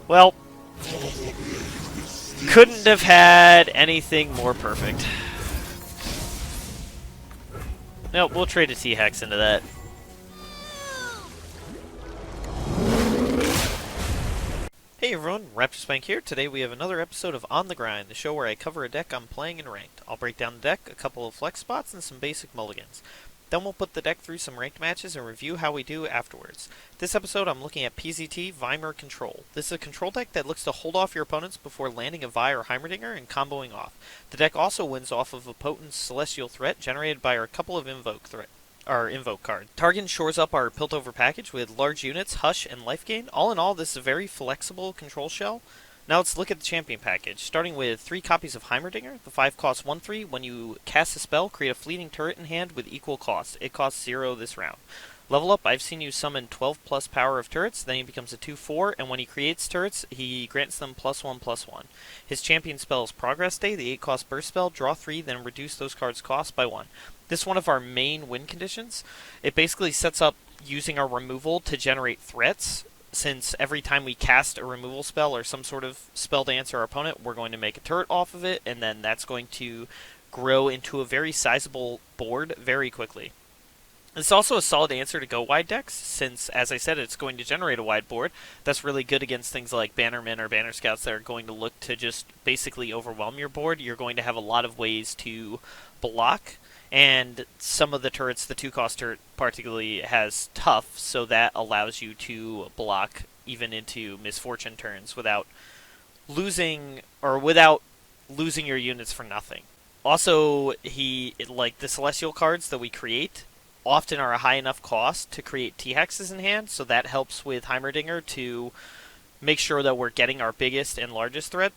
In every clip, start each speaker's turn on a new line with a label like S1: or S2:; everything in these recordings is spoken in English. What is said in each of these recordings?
S1: Well, couldn't have had anything more perfect. Nope, we'll trade a T-Hex into that. Hey everyone, RaptorSpank here. Today we have another episode of On the Grind, the show where I cover a deck I'm playing in Ranked. I'll break down the deck, a couple of flex spots, and some basic mulligans. Then we'll put the deck through some ranked matches and review how we do afterwards. This episode I'm looking at PZT Veimer Control. This is a control deck that looks to hold off your opponents before landing a Vi or Heimerdinger and comboing off. The deck also wins off of a potent celestial threat generated by our couple of invoke card. Targon shores up our Piltover package with large units, Hush, and life gain. All in all, this is a very flexible control shell. Now let's look at the champion package, starting with 3 copies of Heimerdinger. The 5 costs 1/3. When you cast a spell, create a fleeting turret in hand with equal cost. It costs 0 this round. Level up, I've seen you summon 12 plus power of turrets, then he becomes a 2/4, and when he creates turrets, he grants them +1/+1. His champion spell is Progress Day, the 8 cost burst spell, draw 3, then reduce those cards' cost by 1. This is one of our main win conditions. It basically sets up using our removal to generate threats, since every time we cast a removal spell or some sort of spell to answer our opponent, we're going to make a turret off of it, and then that's going to grow into a very sizable board very quickly. It's also a solid answer to go wide decks, since, as I said, it's going to generate a wide board. That's really good against things like Bannermen or Banner Scouts that are going to look to just basically overwhelm your board. You're going to have a lot of ways to block, and some of the turrets, the 2-cost turret particularly, has tough, so that allows you to block even into misfortune turns without losing your units for nothing. Also, like the celestial cards that we create often are a high enough cost to create T-Hexes in hand, so that helps with Heimerdinger to make sure that we're getting our biggest and largest threat.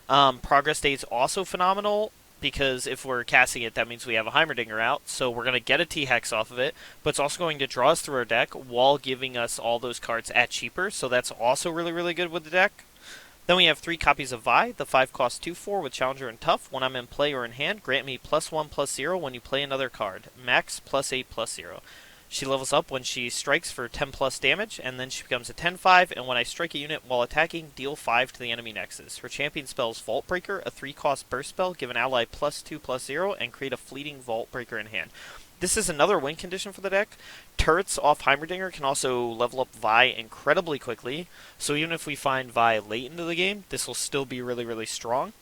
S1: Progress Day is also phenomenal, because if we're casting it, that means we have a Heimerdinger out, so we're going to get a T-Hex off of it, but it's also going to draw us through our deck while giving us all those cards at cheaper, so that's also really, really good with the deck. Then we have 3 copies of Vi. The 5 costs 2/4 with Challenger and Tough. When I'm in play or in hand, grant me +1/+0 when you play another card. Max +8/+0. She levels up when she strikes for 10 plus damage, and then she becomes a 10/5, and when I strike a unit while attacking, deal 5 to the enemy nexus. Her champion spell is Vault Breaker, a 3-cost burst spell, give an ally +2/+0, and create a fleeting Vault Breaker in hand. This is another win condition for the deck. Turrets off Heimerdinger can also level up Vi incredibly quickly, so even if we find Vi late into the game, this will still be really, really strong.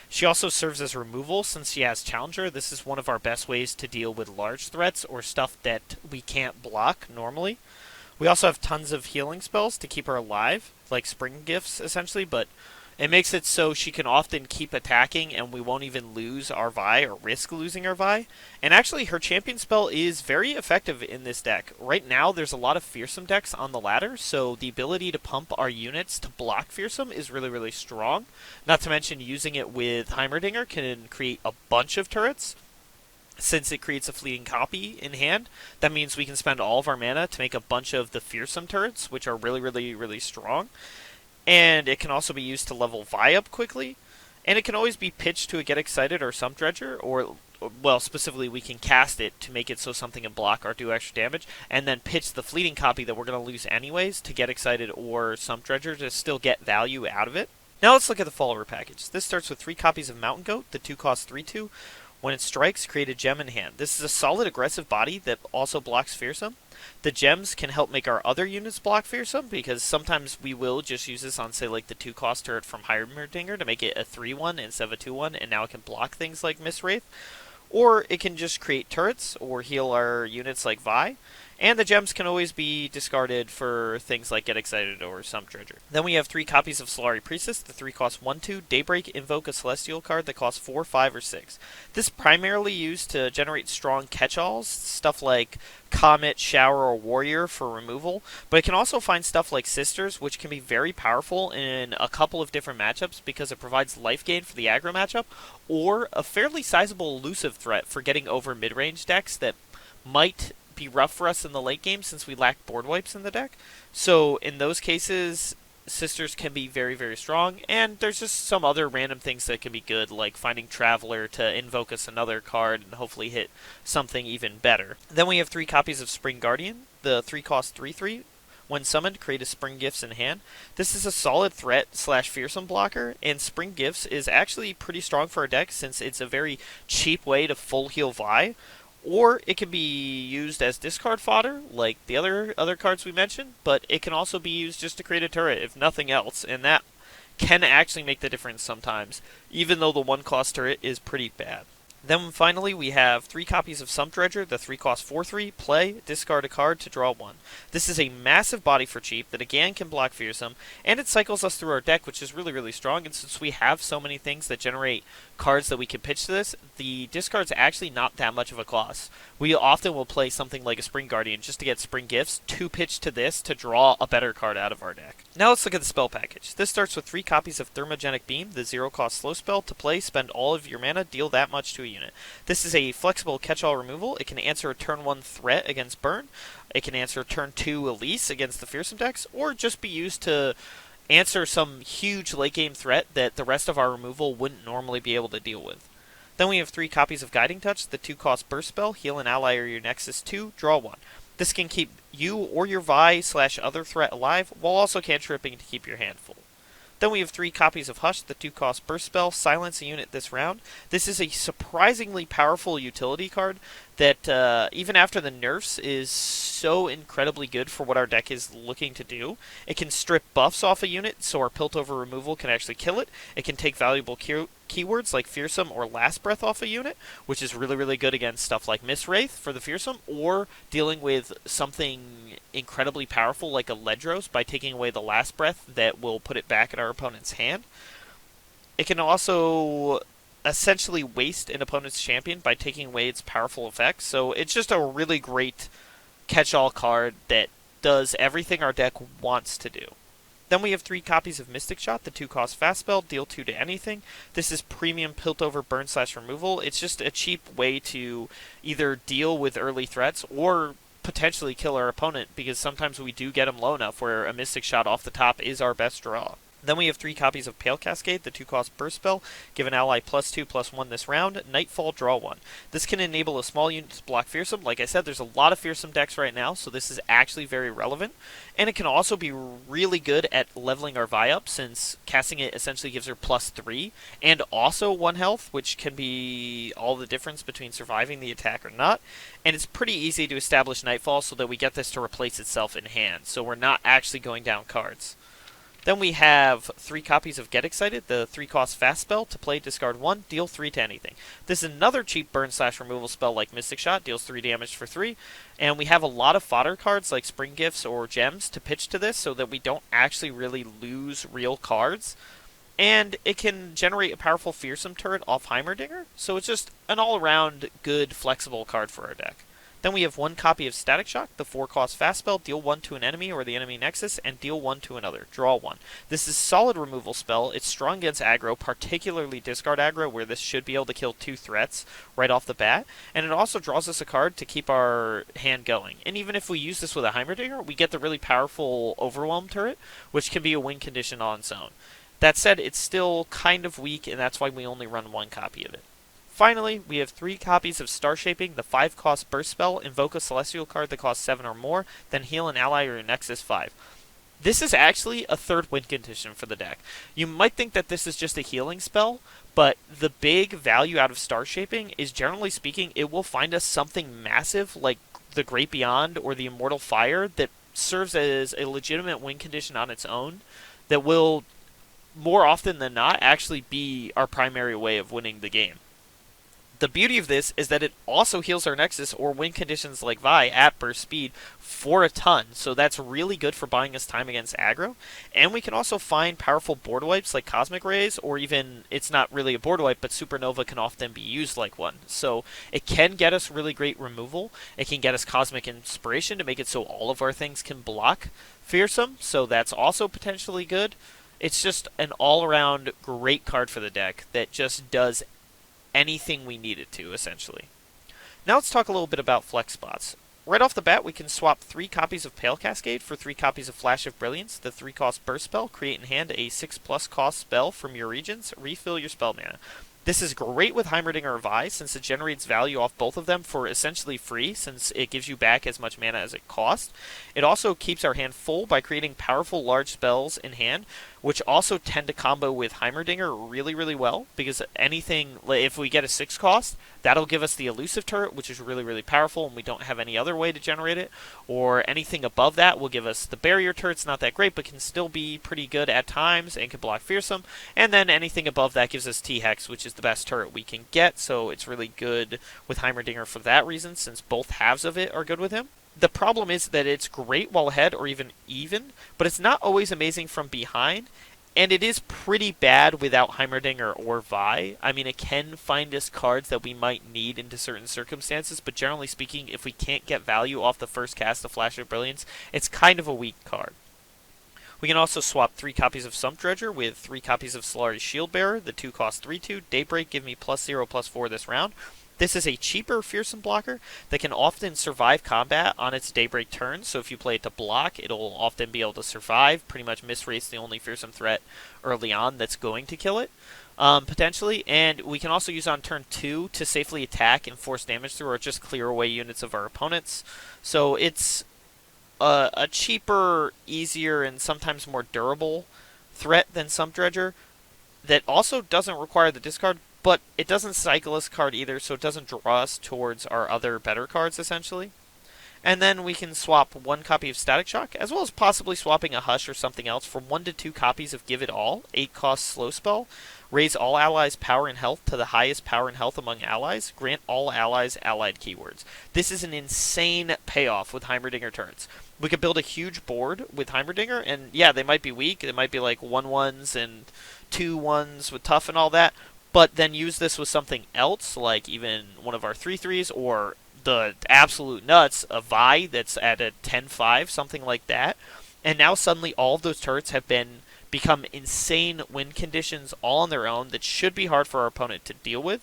S1: She also serves as removal since she has Challenger. This is one of our best ways to deal with large threats or stuff that we can't block normally. We also have tons of healing spells to keep her alive, like Spring Gifts essentially, but it makes it so she can often keep attacking and we won't even lose our Vi or risk losing our Vi. And actually, her champion spell is very effective in this deck. Right now, there's a lot of fearsome decks on the ladder, so the ability to pump our units to block fearsome is really, really strong. Not to mention, using it with Heimerdinger can create a bunch of turrets. Since it creates a fleeting copy in hand, that means we can spend all of our mana to make a bunch of the fearsome turrets, which are really, really, really strong. And it can also be used to level Vi up quickly. And it can always be pitched to a Get Excited or Sump Dredger, or, well, specifically we can cast it to make it so something can block or do extra damage, and then pitch the fleeting copy that we're going to lose anyways to Get Excited or Sump Dredger to still get value out of it. Now let's look at the follower package. This starts with 3 copies of Mountain Goat. The 2 costs 3/2. When it strikes, create a gem in hand. This is a solid aggressive body that also blocks fearsome. The gems can help make our other units block fearsome, because sometimes we will just use this on, say, like the 2-cost turret from Heimerdinger to make it a 3/1 instead of a 2/1, and now it can block things like Miss Wraith. Or it can just create turrets or heal our units like Vi. And the gems can always be discarded for things like Get Excited or Sump Dredger. Then we have 3 copies of Solari Priestess. The 3 costs 1/2. Daybreak, invoke a Celestial card that costs 4, 5, or 6. This is primarily used to generate strong catch-alls, stuff like Comet, Shower, or Warrior for removal, but it can also find stuff like Sisters, which can be very powerful in a couple of different matchups because it provides life gain for the aggro matchup, or a fairly sizable elusive threat for getting over mid-range decks that might be rough for us in the late game since we lack board wipes in the deck. So in those cases, Sisters can be very, very strong, and there's just some other random things that can be good, like finding Traveler to invoke us another card and hopefully hit something even better. Then we have 3 copies of Spring Guardian. The 3 costs 3/3. When summoned, create a Spring Gifts in hand. This is a solid threat slash fearsome blocker, and Spring Gifts is actually pretty strong for our deck since it's a very cheap way to full heal Vi. Or it can be used as discard fodder, like the other cards we mentioned, but it can also be used just to create a turret, if nothing else, and that can actually make the difference sometimes, even though the 1-cost turret is pretty bad. Then finally, we have 3 copies of Sump Dredger, the 3-cost 4/3, play, discard a card to draw 1. This is a massive body for cheap that again can block Fearsome, and it cycles us through our deck, which is really, really strong, and since we have so many things that generate cards that we can pitch to this, the discard's actually not that much of a cost. We often will play something like a Spring Guardian just to get Spring Gifts to pitch to this to draw a better card out of our deck. Now let's look at the spell package. This starts with 3 copies of Thermogenic Beam, the 0-cost slow spell. To play, spend all of your mana, deal that much to a unit. This is a flexible catch-all removal. It can answer a turn 1 threat against Burn. It can answer turn 2 Elise against the Fearsome decks, or just be used to answer some huge late-game threat that the rest of our removal wouldn't normally be able to deal with. Then we have 3 copies of Guiding Touch, the 2-cost burst spell, heal an ally or your Nexus 2, draw 1. This can keep you or your Vi / other threat alive, while also cantripping to keep your hand full. Then we have 3 copies of Hush, the 2-cost burst spell, silence a unit this round. This is a surprisingly powerful utility card that, even after the nerfs, is so incredibly good for what our deck is looking to do. It can strip buffs off a unit, so our Piltover removal can actually kill it. It can take valuable keywords like Fearsome or Last Breath off a unit, which is really, really good against stuff like Mistwraith for the Fearsome, or dealing with something incredibly powerful like a Ledros by taking away the Last Breath that will put it back in our opponent's hand. It can also essentially waste an opponent's champion by taking away its powerful effects, so it's just a really great catch-all card that does everything our deck wants to do. Then we have 3 copies of Mystic Shot, the 2-cost fast spell, deal 2 to anything. This is premium Piltover burn / removal. It's just a cheap way to either deal with early threats or potentially kill our opponent, because sometimes we do get them low enough where a Mystic Shot off the top is our best draw. Then we have 3 copies of Pale Cascade, the 2-cost burst spell. Give an ally +2/+1 this round. Nightfall, draw 1. This can enable a small unit to block Fearsome. Like I said, there's a lot of Fearsome decks right now, so this is actually very relevant. And it can also be really good at leveling our Vi up, since casting it essentially gives her +3, and also 1 health, which can be all the difference between surviving the attack or not. And it's pretty easy to establish Nightfall so that we get this to replace itself in hand, so we're not actually going down cards. Then we have 3 copies of Get Excited, the 3-cost fast spell. To play, discard 1, deal 3 to anything. This is another cheap burn / removal spell like Mystic Shot, deals 3 damage for 3. And we have a lot of fodder cards like Spring Gifts or Gems to pitch to this so that we don't actually really lose real cards. And it can generate a powerful Fearsome turret off Heimerdinger, so it's just an all-around good, flexible card for our deck. Then we have 1 copy of Static Shock, the 4-cost fast spell. Deal 1 to an enemy or the enemy Nexus, and deal 1 to another. Draw 1. This is a solid removal spell. It's strong against aggro, particularly discard aggro, where this should be able to kill 2 threats right off the bat. And it also draws us a card to keep our hand going. And even if we use this with a Heimerdinger, we get the really powerful Overwhelm turret, which can be a win condition on its own. That said, it's still kind of weak, and that's why we only run 1 copy of it. Finally, we have 3 copies of Star Shaping, the 5-cost burst spell. Invoke a celestial card that costs 7 or more, then heal an ally or your Nexus 5. This is actually a 3rd win condition for the deck. You might think that this is just a healing spell, but the big value out of Star Shaping is, generally speaking, it will find us something massive like the Great Beyond or the Immortal Fire that serves as a legitimate win condition on its own that will, more often than not, actually be our primary way of winning the game. The beauty of this is that it also heals our Nexus or win conditions like Vi at burst speed for a ton, so that's really good for buying us time against aggro. And we can also find powerful board wipes like Cosmic Rays, or even, it's not really a board wipe, but Supernova can often be used like one. So it can get us really great removal. It can get us Cosmic Inspiration to make it so all of our things can block Fearsome, so that's also potentially good. It's just an all-around great card for the deck that just does anything we need it to, essentially. Now let's talk a little bit about flex spots. Right off the bat, we can swap 3 copies of Pale Cascade for 3 copies of Flash of Brilliance, the 3-cost burst spell. Create in hand a 6+ cost spell from your regions. Refill your spell mana. This is great with Heimerdinger or Vi, since it generates value off both of them for essentially free, since it gives you back as much mana as it costs. It also keeps our hand full by creating powerful large spells in hand, which also tend to combo with Heimerdinger really, really well, because anything, if we get a 6 cost, that'll give us the elusive turret, which is really, really powerful, and we don't have any other way to generate it, or anything above that will give us the barrier turret's not that great, but can still be pretty good at times, and can block fearsome, and then anything above that gives us T-Hex, which is the best turret we can get, so it's really good with Heimerdinger for that reason, since both halves of it are good with him. The problem is that it's great while ahead or even, but it's not always amazing from behind, and it is pretty bad without Heimerdinger or Vi. I mean, it can find us cards that we might need into certain circumstances, but generally speaking, if we can't get value off the first cast of Flash of Brilliance, it's kind of a weak card. We can also swap 3 copies of Sump Dredger with 3 copies of Solari's Shield Bearer. The 2 cost 3/2. Daybreak, give me +0/+4 this round. This is a cheaper fearsome blocker that can often survive combat on its Daybreak turn, so if you play it to block, it'll often be able to survive, pretty much misrates the only fearsome threat early on that's going to kill it, potentially, and we can also use on turn 2 to safely attack and force damage through or just clear away units of our opponents. So it's a cheaper, easier, and sometimes more durable threat than Sump Dredger that also doesn't require the discard, but it doesn't cycle us card either, so it doesn't draw us towards our other better cards, essentially. And then we can swap 1 copy of Static Shock, as well as possibly swapping a Hush or something else for 1 to 2 copies of Give It All, 8 cost Slow Spell. Raise all allies' power and health to the highest power and health among allies. Grant all allies allied keywords. This is an insane payoff with Heimerdinger turrets. We could build a huge board with Heimerdinger, and yeah, they might be weak. They might be like 1/1s and 2/1s with tough and all that, but then use this with something else, like even one of our 3/3s, or the absolute nuts, a Vi that's at a 10/5, something like that. And now suddenly all of those turrets have become insane win conditions all on their own that should be hard for our opponent to deal with.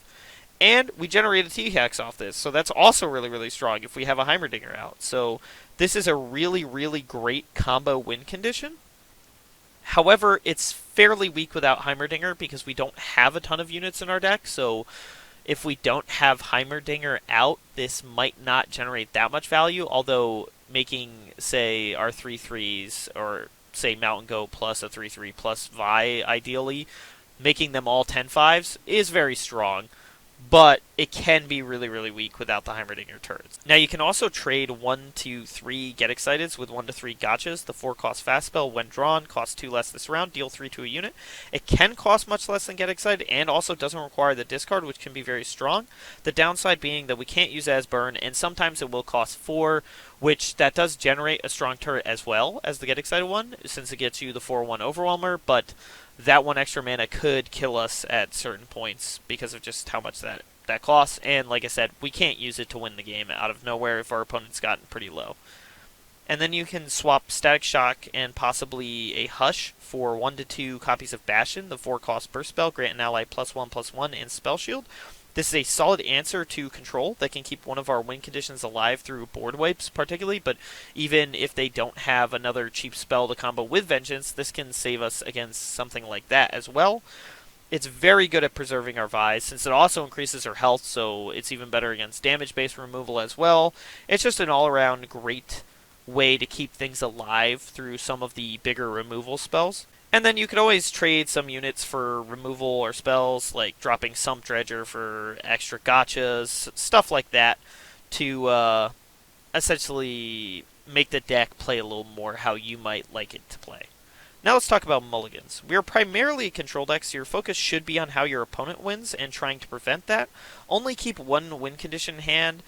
S1: And we generate a T-Hex off this, so that's also really, really strong if we have a Heimerdinger out. So this is a really, really great combo win condition. However, it's fairly weak without Heimerdinger because we don't have a ton of units in our deck, so if we don't have Heimerdinger out, this might not generate that much value, although making, say, our 3/3s, or say Mountain Goat plus a 3/3 plus Vi, ideally, making them all 10/5s is very strong, but it can be really, really weak without the Heimerdinger turrets. Now, you can also trade 1 to 3 Get Exciteds with 1 to 3 Gotchas. The 4 cost Fast Spell, when drawn, costs 2 less this round, deal 3 to a unit. It can cost much less than Get Excited, and also doesn't require the discard, which can be very strong. The downside being that we can't use it as burn, and sometimes it will cost 4, which that does generate a strong turret as well as the Get Excited one, since it gets you the 4/1 Overwhelmer, but that 1 extra mana could kill us at certain points because of just how much that costs, and like I said, we can't use it to win the game out of nowhere if our opponent's gotten pretty low. And then you can swap Static Shock and possibly a Hush for 1 to 2 copies of Bastion, the 4 cost Burst Spell, grant an ally +1/+1 and Spell Shield. This is a solid answer to Control that can keep one of our win conditions alive through board wipes, particularly, but even if they don't have another cheap spell to combo with Vengeance, this can save us against something like that as well. It's very good at preserving our Vi, since it also increases our health, so it's even better against damage-based removal as well. It's just an all-around great way to keep things alive through some of the bigger removal spells. And then you could always trade some units for removal or spells, like dropping Sump Dredger for extra gotchas, stuff like that, to essentially make the deck play a little more how you might like it to play. Now let's talk about mulligans. We are primarily a control deck, so your focus should be on how your opponent wins and trying to prevent that. Only keep 1 win condition in hand.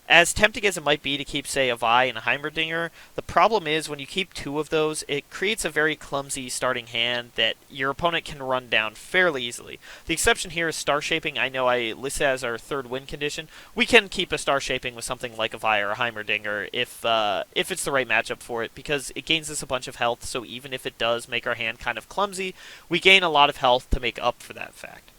S1: As tempting as it might be to keep, say, a Vi and a Heimerdinger, the problem is when you keep 2 of those, it creates a very clumsy starting hand that your opponent can run down fairly easily. The exception here is Star Shaping. I know I listed as our 3rd win condition. We can keep a Star Shaping with something like a Vi or a Heimerdinger if it's the right matchup for it, because it gains us a bunch of health, so even if it does make our hand kind of clumsy, we gain a lot of health to make up for that fact.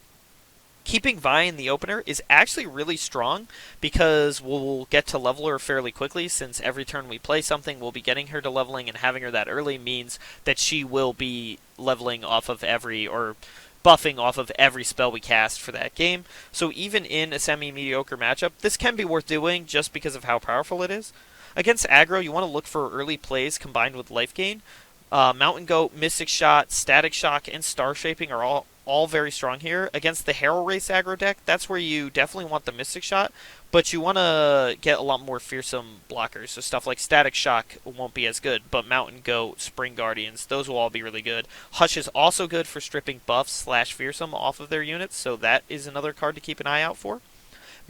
S1: Keeping Vi in the opener is actually really strong because we'll get to level her fairly quickly, since every turn we play something, we'll be getting her to leveling, and having her that early means that she will be leveling off of every, or buffing off of every spell we cast for that game. So even in a semi-mediocre matchup, this can be worth doing just because of how powerful it is. Against aggro, you want to look for early plays combined with life gain. Mountain Goat, Mystic Shot, Static Shock, and Star Shaping are all very strong here. Against the Herald Race aggro deck, that's where you definitely want the Mystic Shot, but you want to get a lot more fearsome blockers. So stuff like Static Shock won't be as good, but Mountain Goat, Spring Guardians, those will all be really good. Hush is also good for stripping buffs / fearsome off of their units, so that is another card to keep an eye out for.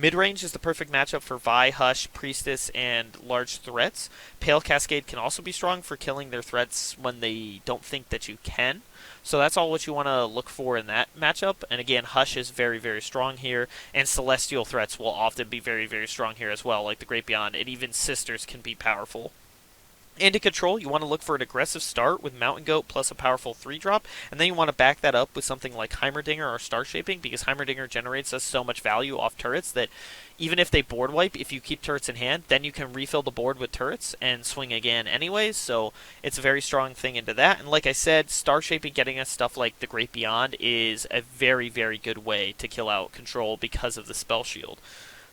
S1: Mid-range is the perfect matchup for Vi, Hush, Priestess, and large threats. Pale Cascade can also be strong for killing their threats when they don't think that you can. So that's all what you want to look for in that matchup. And again, Hush is very, very strong here, and Celestial threats will often be very, very strong here as well, like the Great Beyond, and even Sisters can be powerful. And to control, you want to look for an aggressive start with Mountain Goat plus a powerful 3-drop, and then you want to back that up with something like Heimerdinger or Star Shaping, because Heimerdinger generates us so much value off turrets that even if they board wipe, if you keep turrets in hand, then you can refill the board with turrets and swing again anyways, so it's a very strong thing into that. And like I said, Star Shaping getting us stuff like the Great Beyond is a very, very good way to kill out control because of the spell shield.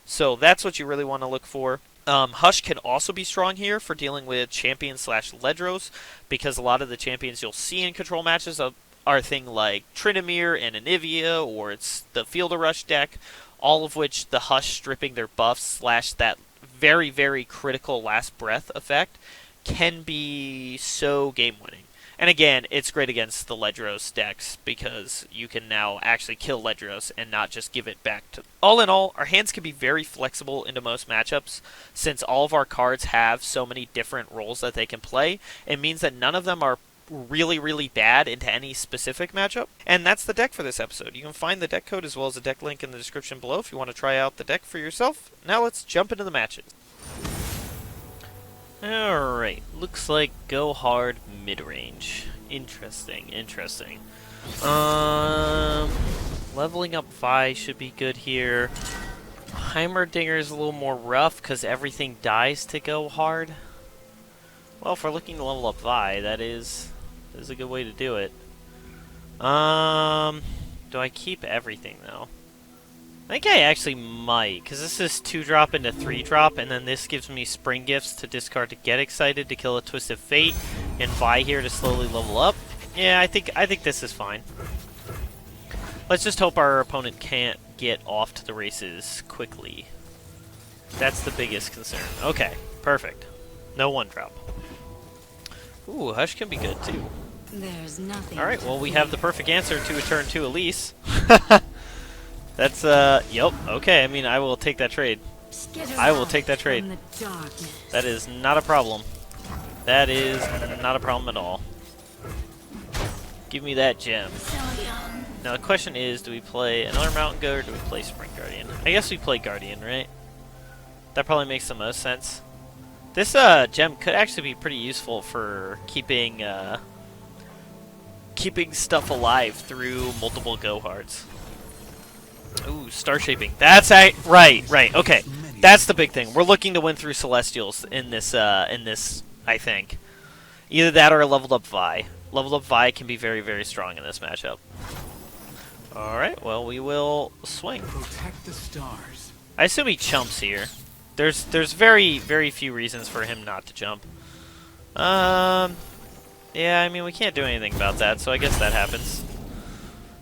S1: So that's what you really want to look for. Hush can also be strong here for dealing with champions / Ledros, because a lot of the champions you'll see in control matches are things like Tryndamere and Anivia, or it's the Field of Rush deck, all of which the Hush stripping their buffs / that very, very critical last breath effect can be so game-winning. And again, it's great against the Ledros decks because you can now actually kill Ledros and not just give it back to... All in all, our hands can be very flexible into most matchups. Since all of our cards have so many different roles that they can play, it means that none of them are really, really bad into any specific matchup. And that's the deck for this episode. You can find the deck code as well as the deck link in the description below if you want to try out the deck for yourself. Now let's jump into the matches. Alright, looks like go hard mid-range. Interesting. Leveling up Vi should be good here. Heimerdinger is a little more rough because everything dies to go hard. Well, if we're looking to level up Vi, that is a good way to do it. Do I keep everything though? I think I actually might, because this is 2-drop into 3-drop, and then this gives me Spring Gifts to discard to get excited to kill a Twisted Fate, and Vi here to slowly level up. Yeah, I think this is fine. Let's just hope our opponent can't get off to the races quickly. That's the biggest concern. Okay, perfect. No 1-drop. Ooh, Hush can be good too.
S2: There's nothing.
S1: Alright, well we have the perfect answer to a turn 2 Elise. That's, yep, okay, I mean, I will take that trade. I will take that trade. That is not a problem. That is not a problem at all. Give me that gem. Now the question is, do we play another Mountain Goat or do we play Spring Guardian? I guess we play Guardian, right? That probably makes the most sense. This, gem could actually be pretty useful for keeping stuff alive through multiple go-hards. Ooh, Star Shaping. That's right. Okay, that's the big thing. We're looking to win through Celestials in this. I think either that or a leveled up Vi. Leveled up Vi can be very, very strong in this matchup. All right. Well, we will swing.
S3: Protect the stars.
S1: I assume he chumps here. There's very, very few reasons for him not to jump. Yeah, I mean we can't do anything about that, so I guess that happens.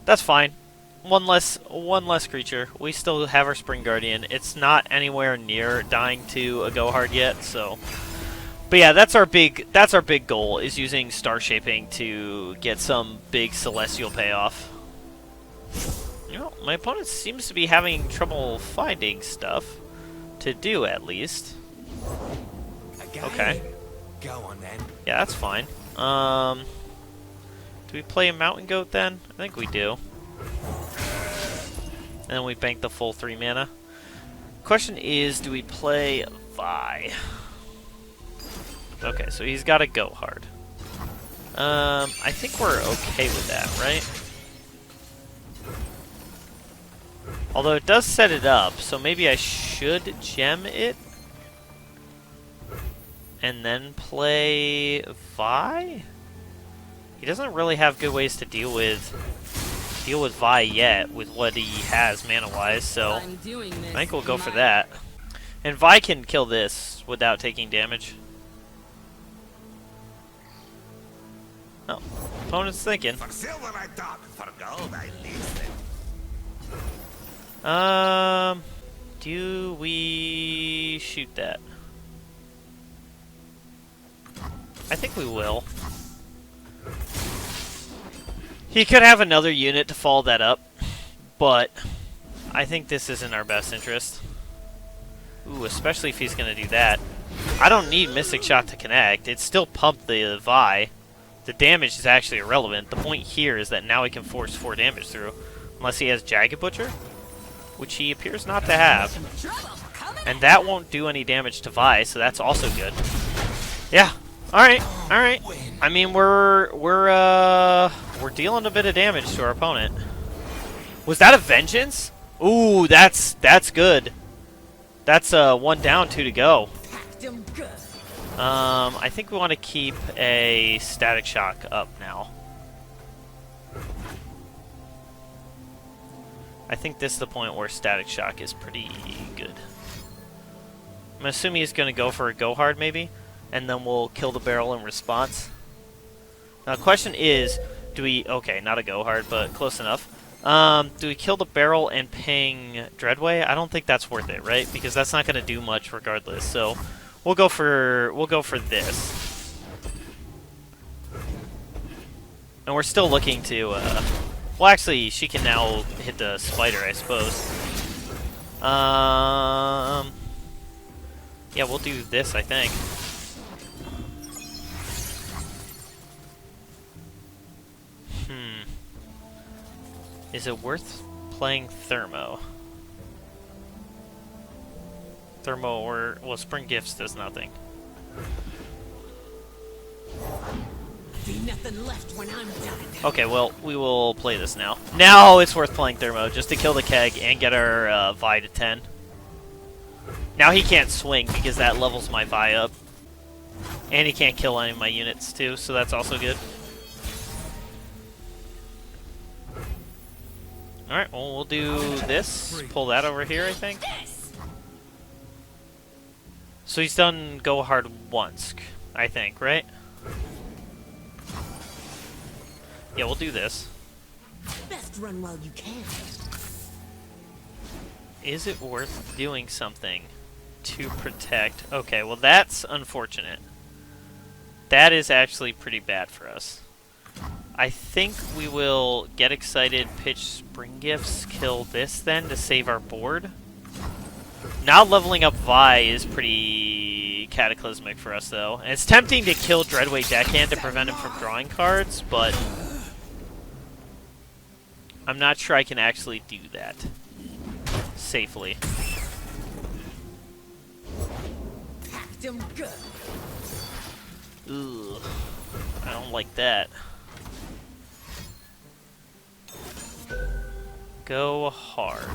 S1: That's fine. One less creature. We still have our Spring Guardian. It's not anywhere near dying to a go hard yet, so. But yeah, that's our big goal, is using Star Shaping to get some big Celestial payoff. You know, my opponent seems to be having trouble finding stuff to do, at least. Okay.
S3: Go on then.
S1: Yeah, that's fine. Do we play a Mountain Goat then? I think we do. And then we bank the full 3 mana. Question is, do we play Vi? Okay, so he's got to go hard. I think we're okay with that, right? Although it does set it up, so maybe I should gem it and then play Vi? He doesn't really have good ways to deal with deal with Vi yet with what he has mana-wise, so I think we'll go for that. And Vi can kill this without taking damage. Oh, opponent's thinking.
S3: For silver I talk, for gold I listen.
S1: Do we shoot that? I think we will. He could have another unit to follow that up, but I think this is in our best interest. Ooh, especially if he's going to do that. I don't need Mystic Shot to connect. It still pumped the Vi. The damage is actually irrelevant. The point here is that now he can force 4 damage through. Unless he has Jagged Butcher, which he appears not to have. And that won't do any damage to Vi, so that's also good. Yeah. Alright, alright. I mean, we're dealing a bit of damage to our opponent. Was that a Vengeance? Ooh, that's good. That's 1 down, 2 to go. I think we want to keep a Static Shock up now. I think this is the point where Static Shock is pretty good. I'm assuming he's going to go for a Go Hard, maybe, and then we'll kill the barrel in response. Now, the question is, do we... Okay, not a Go Hard, but close enough. Do we kill the barrel and ping Dreadway? I don't think that's worth it, right? Because that's not going to do much regardless. So we'll go for this. And we're still looking to. Well, actually, she can now hit the spider, I suppose. Yeah, we'll do this, I think. Is it worth playing Thermo? Thermo or... Well, Spring Gifts does nothing.
S2: Be nothing left when I'm done.
S1: Okay, well, we will play this now. Now it's worth playing Thermo, just to kill the keg and get our Vi to 10. Now he can't swing, because that levels my Vi up. And he can't kill any of my units, too, so that's also good. Alright, well, we'll do this. Pull that over here, I think. So he's done Go Hard once, I think, right? Yeah, we'll do this.
S2: Best run while you can.
S1: Is it worth doing something to protect? Okay, well, that's unfortunate. That is actually pretty bad for us. I think we will get excited, pitch Spring Gifts, kill this then to save our board. Now leveling up Vi is pretty cataclysmic for us, though. And it's tempting to kill Dreadway Deckhand to prevent him from drawing cards, but I'm not sure I can actually do that safely. Ugh. I don't like that. Go hard.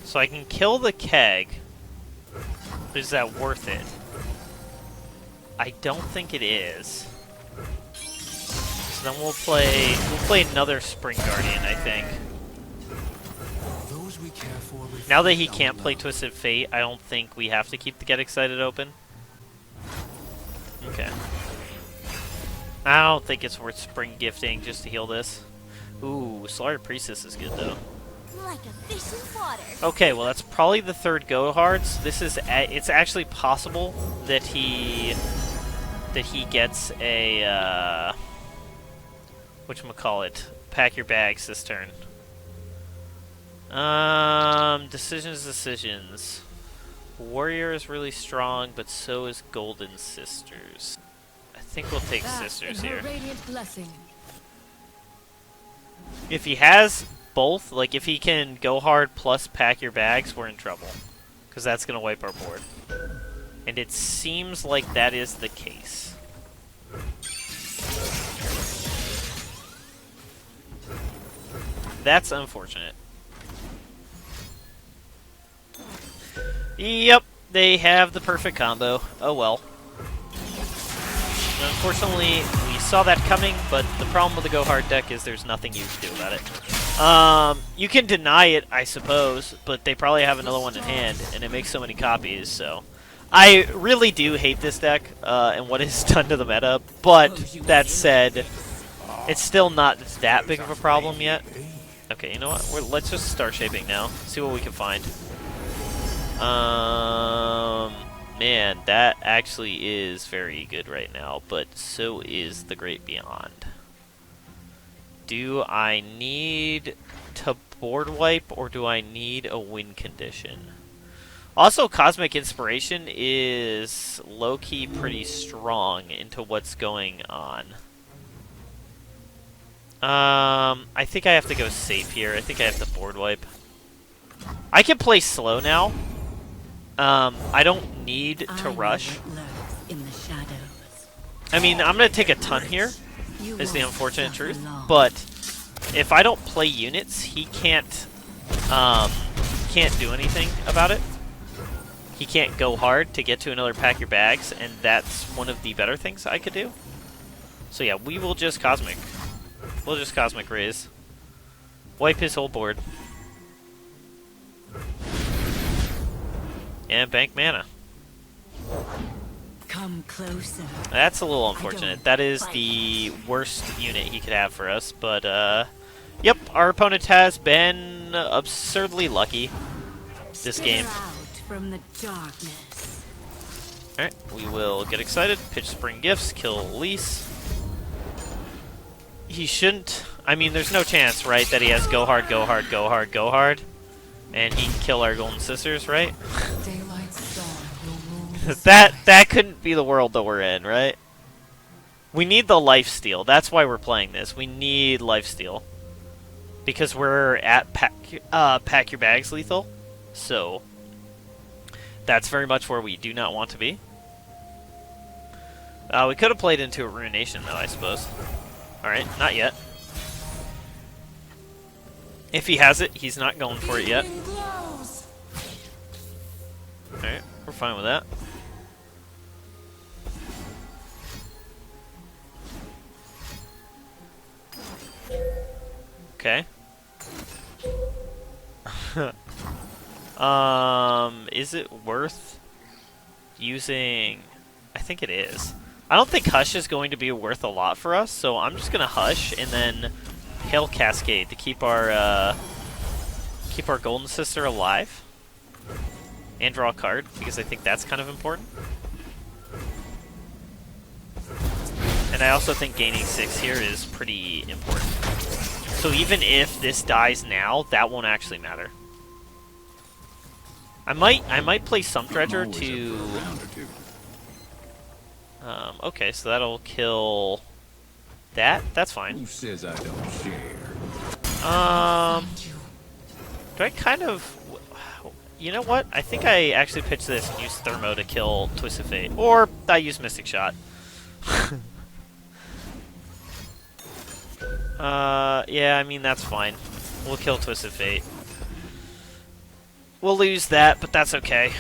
S1: So I can kill the keg. Is that worth it? I don't think it is. So then we'll play another Spring Guardian, I think.
S3: Those we care for
S1: Now that he can't play Twisted Fate, I don't think we have to keep the Get Excited open. Okay. I don't think it's worth Spring Gifting just to heal this. Ooh, Slaughtered Priestess is good, though.
S4: Like a fish in water.
S1: Okay, well, that's probably the third Go Hards. It's actually possible that he gets a, whatchamacallit, Pack Your Bags this turn. Decisions. Warrior is really strong, but so is Golden Sisters. I think we'll take Sisters here. If he has both, like if he can Go Hard plus Pack Your Bags, we're in trouble. Because that's going to wipe our board. And it seems like that is the case. That's unfortunate. Yep, they have the perfect combo. Oh well. Unfortunately, we saw that coming, but the problem with the Go Hard deck is there's nothing you can do about it. You can deny it, I suppose, but they probably have another one in hand, and it makes so many copies, so... I really do hate this deck, and what it's done to the meta, but that said, it's still not that big of a problem yet. Okay, you know what? Let's just start shaping now, see what we can find. Man, that actually is very good right now, but so is the Great Beyond. Do I need to board wipe, or do I need a win condition? Also, Cosmic Inspiration is low-key pretty strong into what's going on. I think I have to go safe here. I think I have to board wipe. I can play slow now. I don't need to rush. I mean, I'm going to take a ton here, is the unfortunate truth. But if I don't play units, he can't do anything about it. He can't go hard to get to another pack your bags, and that's one of the better things I could do. So yeah, we will just Cosmic. We'll just Cosmic Raise. Wipe his whole board. And bank mana.
S2: Come closer.
S1: That's a little unfortunate. That is the worst unit he could have for us, but yep, our opponent has been absurdly lucky this game.
S2: From the darkness.
S1: Alright, we will get excited, pitch Spring Gifts, kill Elise. He shouldn't... I mean, there's no chance, right, that he has Go Hard, Go Hard, Go Hard, Go Hard. And he can kill our Golden Sisters, right? that couldn't be the world that we're in, right? We need the lifesteal. That's why we're playing this. We need lifesteal. Because we're at pack your bags lethal. So... that's very much where we do not want to be. We could have played into a Ruination, though, I suppose. Alright, not yet. If he has it, he's not going for it yet. Alright, we're fine with that. Okay. Is it worth using... I think it is. I don't think Hush is going to be worth a lot for us, so I'm just gonna Hush and then Hail Cascade to keep our Golden Sister alive. And draw a card, because I think that's kind of important. And I also think gaining 6 here is pretty important. So even if this dies now, that won't actually matter. I might play Sump Dredger to... okay, so that'll kill that. That's fine.
S5: Who says I don't share?
S1: Do I kind of... You know what? I think I actually pitched this and use Thermo to kill Twisted Fate. Or I use Mystic Shot. Yeah, I mean, that's fine. We'll kill Twisted Fate. We'll lose that, but that's okay.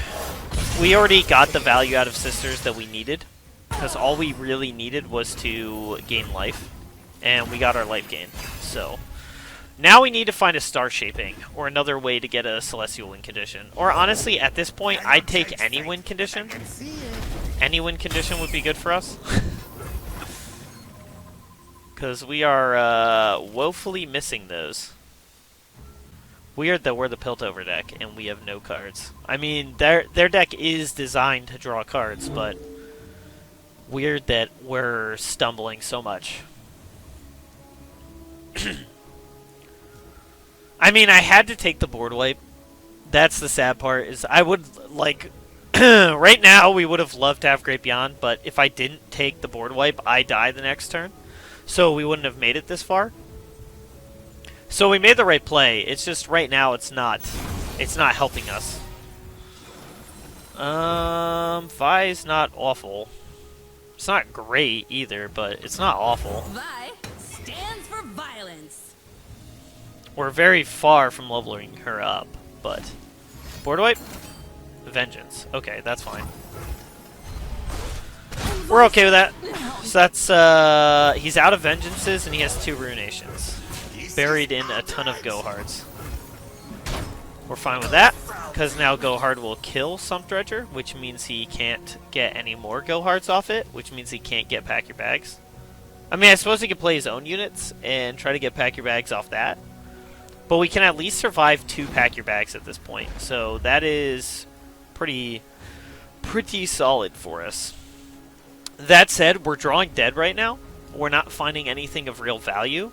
S1: We already got the value out of Sisters that we needed. Because all we really needed was to gain life. And we got our life gain. So, now we need to find a Star Shaping, or another way to get a Celestial win condition. Or honestly, at this point, I'd take any win condition. Any win condition would be good for us. Because we are woefully missing those. Weird that we're the Piltover deck, and we have no cards. I mean, their deck is designed to draw cards, but weird that we're stumbling so much. I mean, I had to take the board wipe. That's the sad part, is I would, like... right now, we would have loved to have Great Beyond, but if I didn't take the board wipe, I die the next turn. So we wouldn't have made it this far. So we made the right play. It's just right now it's not helping us. Vi's not awful. It's not great either, but it's not awful.
S2: Vi stands for violence.
S1: We're very far from leveling her up, but board wipe, vengeance. Okay, that's fine. We're okay with that. So that's, he's out of Vengeances and he has 2 Ruinations. Buried in a ton of Gohards. We're fine with that, because now Gohard will kill Sump Dredger, which means he can't get any more Gohards off it, which means he can't get Pack Your Bags. I mean, I suppose he could play his own units and try to get Pack Your Bags off that. But we can at least survive 2 Pack Your Bags at this point, so that is pretty solid for us. That said, we're drawing dead right now. We're not finding anything of real value.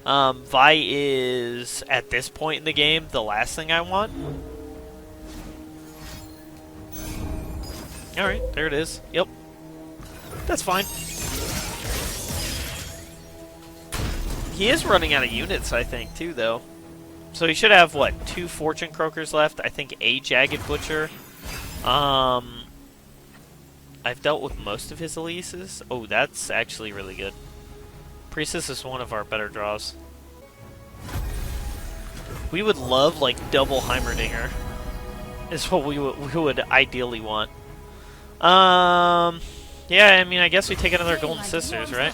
S1: Vi is, at this point in the game, the last thing I want. Alright, there it is. Yep. That's fine. He is running out of units, I think, too, though. So he should have, what, 2 Fortune Croakers left? I think a Jagged Butcher. I've dealt with most of his Elises. Oh, that's actually really good. Priestess is one of our better draws. We would love, like, double Heimerdinger. Is what we would ideally want. Yeah, I mean, I guess we take another Golden Sisters, right?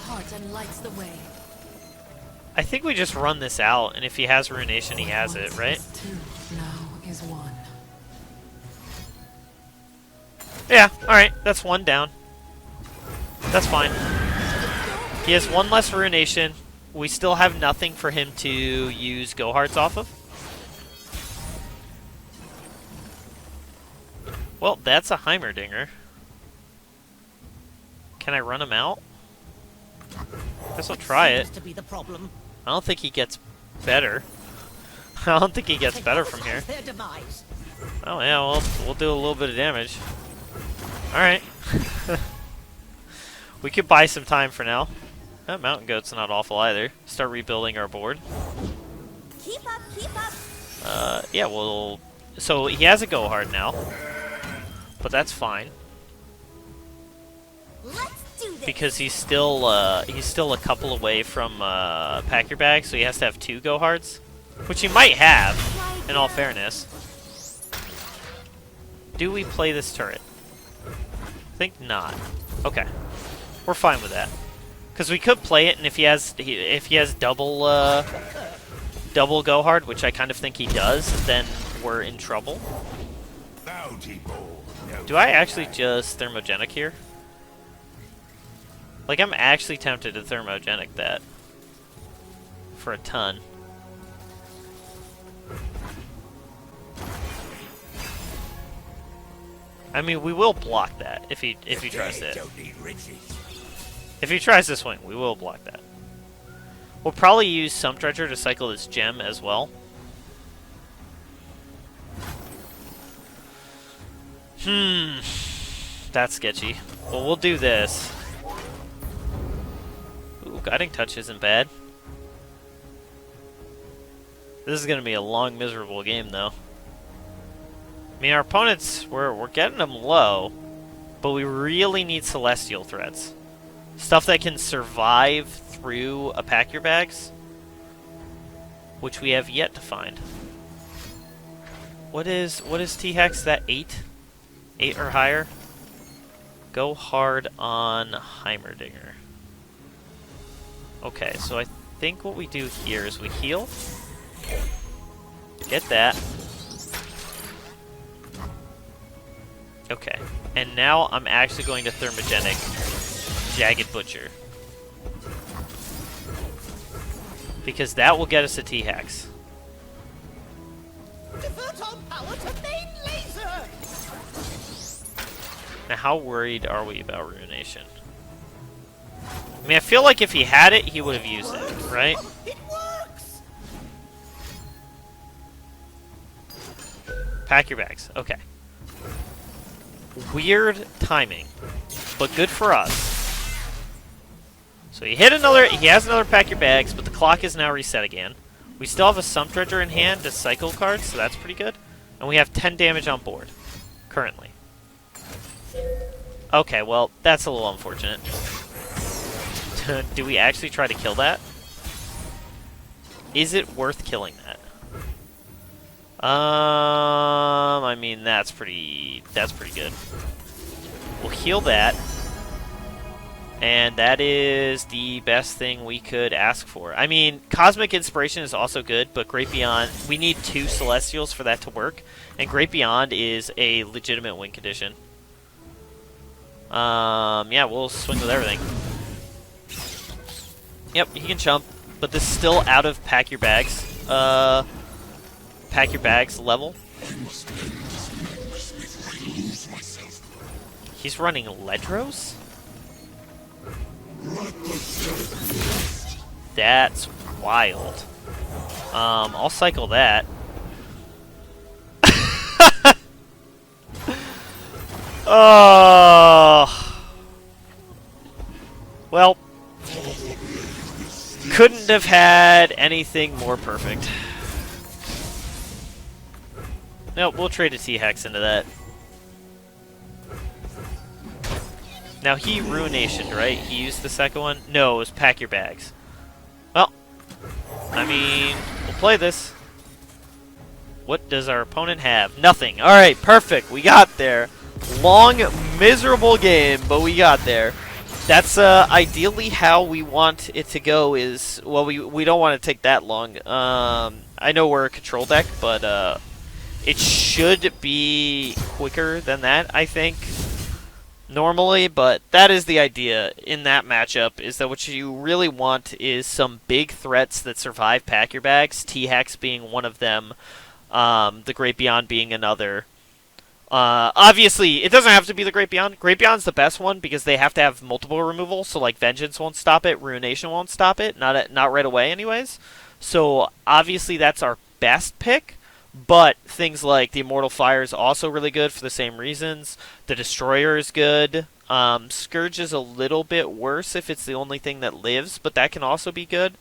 S1: I think we just run this out, and if he has Ruination, he has it, right? Yeah, alright, that's 1 down. That's fine. He has 1 less Ruination. We still have nothing for him to use Gohards off of. Well, that's a Heimerdinger. Can I run him out? Guess I'll try it. I don't think he gets better. I don't think he gets better from here. Oh yeah, well, we'll do a little bit of damage. Alright. We could buy some time for now. That Mountain Goat's not awful either. Start rebuilding our board.
S4: Keep up, keep up.
S1: Yeah, well, so he has a Gohard now. But that's fine.
S4: Let's do this.
S1: Because he's still a couple away from Pack Your Bag, so he has to have 2 Gohards. Which he might have, in all fairness. Do we play this turret? I think not. Okay. We're fine with that. Because we could play it, and if he has double double Gohard, which I kind of think he does, then we're in trouble. Do I actually just Thermogenic here? Like, I'm actually tempted to Thermogenic that. For a ton. I mean, we will block that if he tries it. If he tries to swing, we will block that. We'll probably use Sump Dredger to cycle this gem as well. That's sketchy. Well, we'll do this. Ooh, Guiding Touch isn't bad. This is going to be a long, miserable game, though. I mean, our opponents, we're getting them low, but we really need Celestial Threats. Stuff that can survive through a Pack Your Bags, which we have yet to find. What is T-Hex? That 8? 8 or higher? Go hard on Heimerdinger. Okay, so I think what we do here is we heal. Get that. Okay, and now I'm actually going to Thermogenic Jagged Butcher. Because that will get us a T-Hex.
S2: Divert our power to main laser!
S1: Now, how worried are we about Ruination? I mean, I feel like if he had it, he would have used it, right?
S2: It works!
S1: Pack Your Bags. Okay. Weird timing, but good for us. So he has another Pack Your Bags, but the clock is now reset again. We still have a Sump Dredger in hand to cycle cards, so that's pretty good. And we have 10 damage on board, currently. Okay, well, that's a little unfortunate. Do we actually try to kill that? Is it worth killing that? I mean, that's pretty good. We'll heal that. And that is the best thing we could ask for. I mean, Cosmic Inspiration is also good, but Great Beyond, we need 2 Celestials for that to work. And Great Beyond is a legitimate win condition. Yeah, we'll swing with everything. Yep, he can jump, but this is still out of pack your bags. Pack your bags level. He's running Ledros? That's wild. I'll cycle that. Oh. Well, couldn't have had anything more perfect. Nope, we'll trade a T-Hex into that. Now he Ruinationed, right? He used the second one? No, it was Pack Your Bags. Well, I mean, we'll play this. What does our opponent have? Nothing. Alright, perfect. We got there. Long, miserable game, but we got there. That's ideally how we want it to go is... Well, we don't want to take that long. I know we're a control deck, but it should be quicker than that, I think. Normally, but that is the idea in that matchup, is that what you really want is some big threats that survive Pack Your Bags, T-Hex being one of them, the Great Beyond being another. Obviously, it doesn't have to be the Great Beyond. Great Beyond's the best one because they have to have multiple removal, so like Vengeance won't stop it, Ruination won't stop it, not right away anyways. So obviously that's our best pick. But things like the Immortal Fire is also really good for the same reasons. The Destroyer is good. Scourge is a little bit worse if it's the only thing that lives, but that can also be good.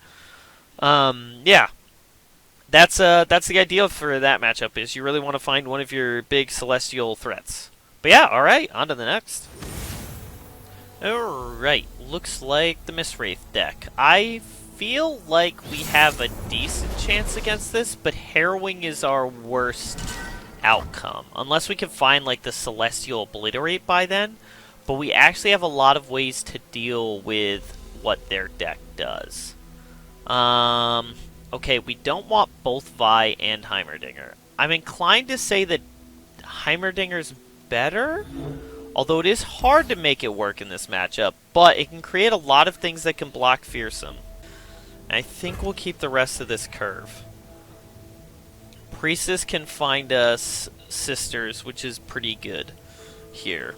S1: Yeah, that's the idea for that matchup. Is you really want to find one of your big celestial threats. But yeah, all right, on to the next. All right, looks like the Mistwraith deck. I feel like we have a decent chance against this, but Harrowing is our worst outcome. Unless we can find like the Celestial Obliterate by then. But we actually have a lot of ways to deal with what their deck does. Okay, we don't want both Vi and Heimerdinger. I'm inclined to say that Heimerdinger's better, although it is hard to make it work in this matchup, but it can create a lot of things that can block Fearsome. I think we'll keep the rest of this curve. Priestess can find us Sisters, which is pretty good here.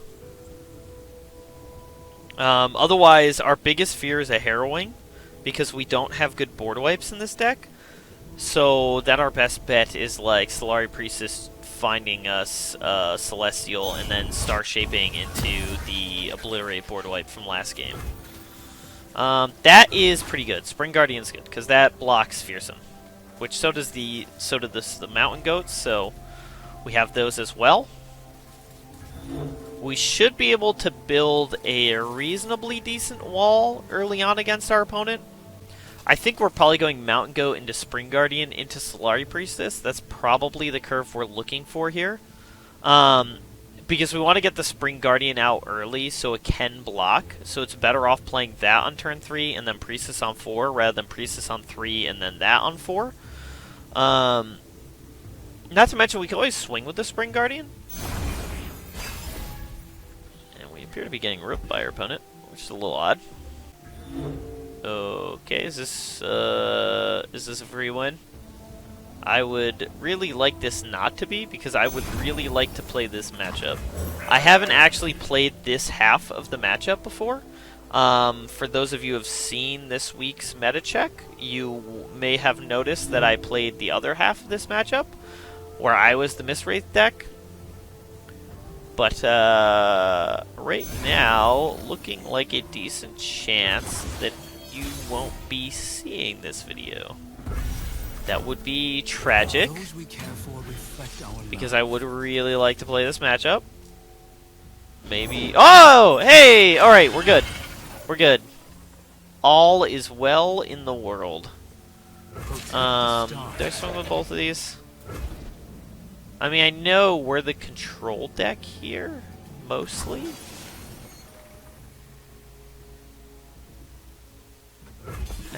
S1: Otherwise, our biggest fear is a Harrowing, because we don't have good board wipes in this deck. So then our best bet is like Solari Priestess finding us Celestial and then Star Shaping into the Obliterate board wipe from last game. That is pretty good. Spring Guardian's good because that blocks Fearsome, which so does the Mountain Goats. So we have those as well. We should be able to build a reasonably decent wall early on against our opponent. I think we're probably going Mountain Goat into Spring Guardian into Solari Priestess. That's probably the curve we're looking for here. Because we want to get the Spring Guardian out early so it can block. So it's better off playing that on turn 3 and then Priestess on 4 rather than Priestess on 3 and then that on 4. Not to mention we can always swing with the Spring Guardian. And we appear to be getting ripped by our opponent, which is a little odd. Okay, is this a free win? I would really like this not to be, because I would really like to play this matchup. I haven't actually played this half of the matchup before. For those of you who have seen this week's meta check, you may have noticed that I played the other half of this matchup, where I was the Mistwraith deck. But right now, looking like a decent chance that you won't be seeing this video. That would be tragic, because I would really like to play this matchup. Maybe... Oh! Hey! Alright, we're good. We're good. All is well in the world. Do I swing with both of these? I mean, I know we're the control deck here, mostly.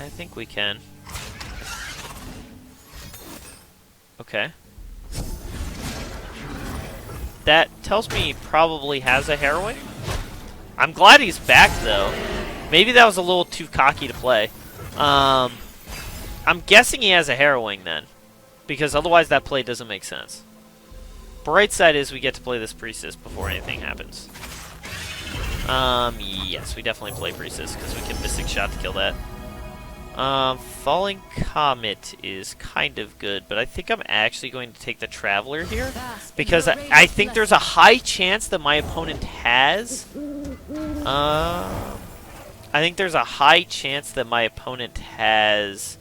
S1: I think we can. Okay. That tells me he probably has a Harrowing. I'm glad he's back, though. Maybe that was a little too cocky to play. I'm guessing he has a Harrowing, then. Because otherwise that play doesn't make sense. Bright side is we get to play this Priestess before anything happens. Yes, we definitely play Priestess, because we can Mystic Shot to kill that. Falling Comet is kind of good, but I think I'm actually going to take the Traveler here, because I think there's a high chance that my opponent has... I think there's a high chance that my opponent has...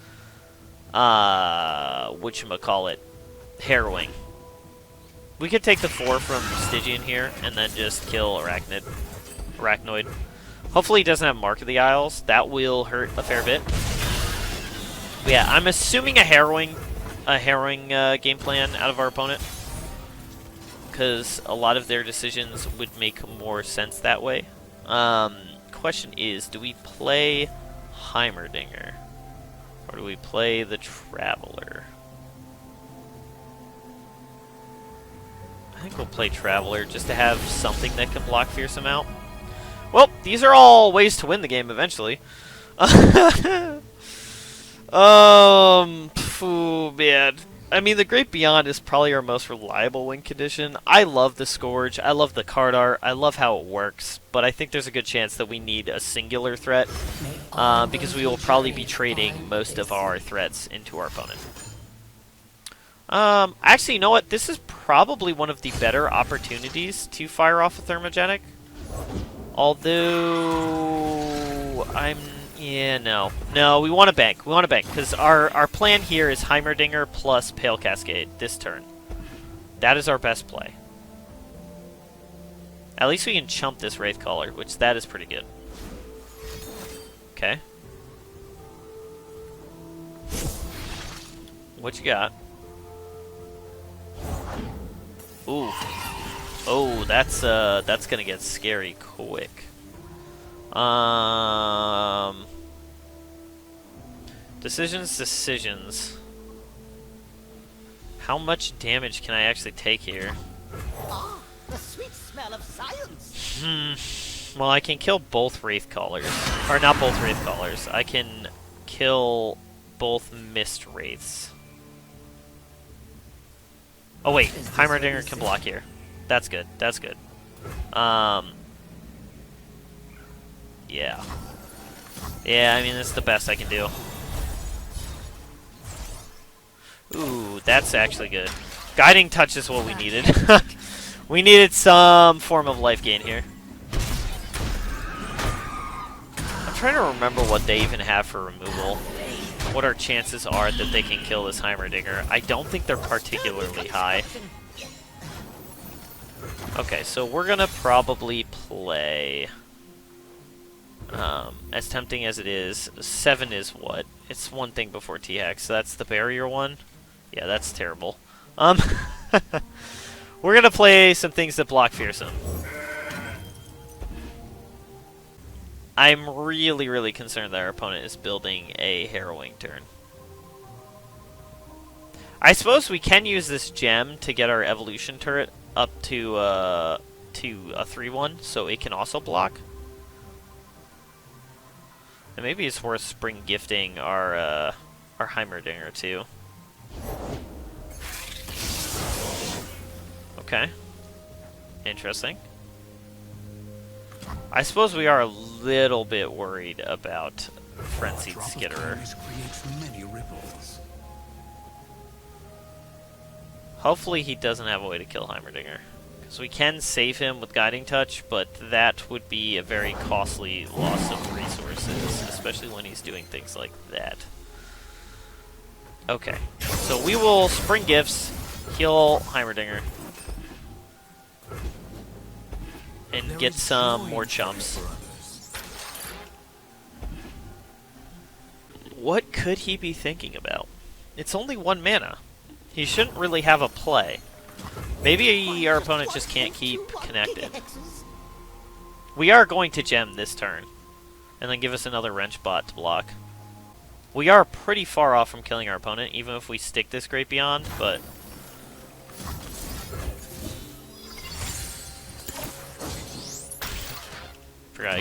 S1: whatchamacallit? Harrowing. We could take the 4 from Stygian here, and then just kill Arachnoid. Hopefully he doesn't have Mark of the Isles. That will hurt a fair bit. But yeah, I'm assuming a harrowing game plan out of our opponent, because a lot of their decisions would make more sense that way. Question is, do we play Heimerdinger, or do we play the Traveler? I think we'll play Traveler just to have something that can block Fearsome out. Well, these are all ways to win the game eventually. Man. I mean, the Great Beyond is probably our most reliable win condition. I love the Scourge. I love the card art. I love how it works. But I think there's a good chance that we need a singular threat, because we will probably be trading most of our threats into our opponent. Actually, you know what? This is probably one of the better opportunities to fire off a Thermogenic. Although, yeah, no. No, we want to bank. We want to bank, because our plan here is Heimerdinger plus Pale Cascade this turn. That is our best play. At least we can chump this Wraithcaller, which that is pretty good. Okay. What you got? Ooh. Oh, that's gonna get scary quick. Decisions. How much damage can I actually take here?
S2: Ah, the sweet smell of science.
S1: Well, I can kill both Wraithcallers. Or not both Wraithcallers. I can kill both Mist Wraiths. Oh wait, Heimerdinger can block here. That's good. That's good. Yeah. Yeah, I mean, that's the best I can do. Ooh, that's actually good. Guiding Touch is what we needed. We needed some form of life gain here. I'm trying to remember what they even have for removal. What our chances are that they can kill this Heimerdinger. I don't think they're particularly high. Okay, so we're gonna probably play... as tempting as it is, 7 is what? It's one thing before T-Hex, so that's the barrier one? Yeah, that's terrible. We're gonna play some things that block Fearsome. I'm really, really concerned that our opponent is building a Harrowing turn. I suppose we can use this gem to get our evolution turret up to a 3-1, so it can also block. And maybe it's worth spring gifting our Heimerdinger too. Okay. Interesting. I suppose we are a little bit worried about Frenzied Skitterer. Hopefully he doesn't have a way to kill Heimerdinger. Because we can save him with Guiding Touch, but that would be a very costly loss of resources, especially when he's doing things like that. Okay, so we will Spring Gifts, heal Heimerdinger, and get some more chumps. What could he be thinking about? It's only 1 mana. He shouldn't really have a play. Maybe our opponent just can't keep connected. We are going to gem this turn, and then give us another Wrench Bot to block. We are pretty far off from killing our opponent, even if we stick this Great Beyond, but... Forgot,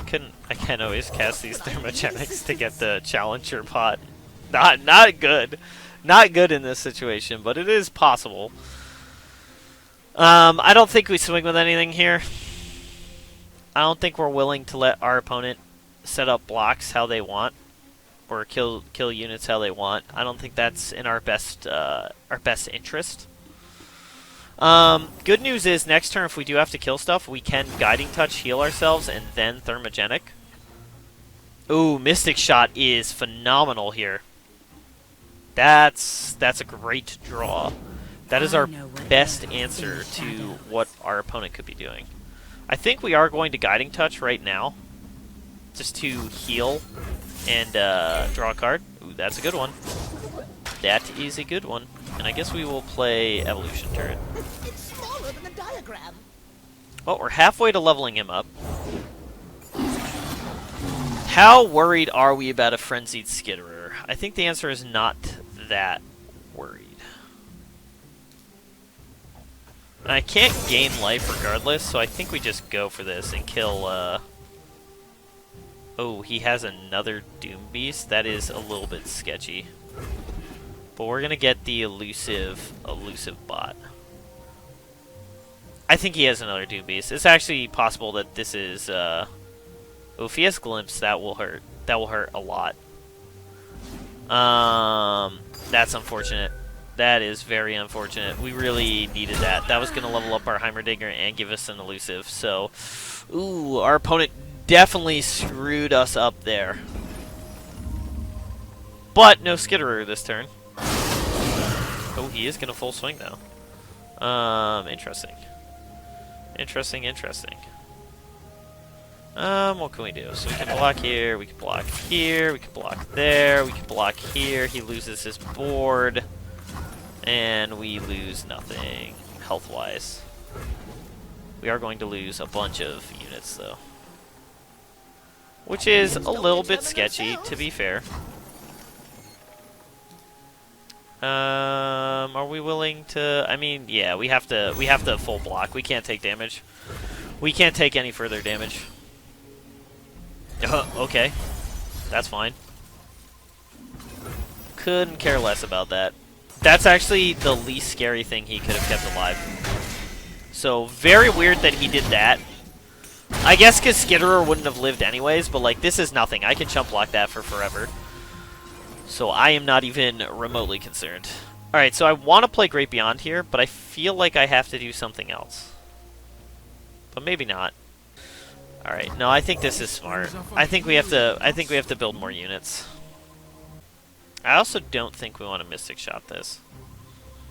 S1: I can't always cast these thermogenics to get the Challenger pot. Not good. Not good in this situation, but it is possible. I don't think we swing with anything here. I don't think we're willing to let our opponent set up blocks how they want, or kill units how they want. I don't think that's in our best interest. Good news is next turn, if we do have to kill stuff, we can Guiding Touch, heal ourselves, and then Thermogenic. Ooh, Mystic Shot is phenomenal here. That's a great draw. That is our best answer to what our opponent could be doing. I think we are going to Guiding Touch right now, just to heal and draw a card. Ooh, that's a good one. That is a good one. And I guess we will play Evolution Turret.
S2: It's smaller than the diagram.
S1: Well, we're halfway to leveling him up. How worried are we about a Frenzied Skitterer? I think the answer is not that worried. And I can't gain life regardless, so I think we just go for this and kill, Oh, he has another Doom Beast? That is a little bit sketchy. But we're gonna get the elusive bot. I think he has another Doom Beast. It's actually possible that this is, oh, if he has Glimpse, that will hurt. That will hurt a lot. That's unfortunate. That is very unfortunate. We really needed that. That was going to level up our Heimerdinger and give us an elusive. So, ooh, our opponent definitely screwed us up there. But no Skitterer this turn. Oh, he is going to full swing now. Interesting. Interesting. What can we do? So we can block here, we can block here, we can block there, we can block here. He loses his board. And we lose nothing health-wise. We are going to lose a bunch of units, though. Which is a little bit sketchy, to be fair. Are we willing to... I mean, yeah, we have to full block. We can't take damage. We can't take any further damage. Okay. That's fine. Couldn't care less about that. That's actually the least scary thing he could have kept alive. So, very weird that he did that. I guess because Skitterer wouldn't have lived anyways, but like, this is nothing. I can chump block that for forever. So I am not even remotely concerned. Alright, so I want to play Great Beyond here, but I feel like I have to do something else. But maybe not. Alright, no, I think this is smart. I think we have to build more units. I also don't think we want to Mystic Shot this.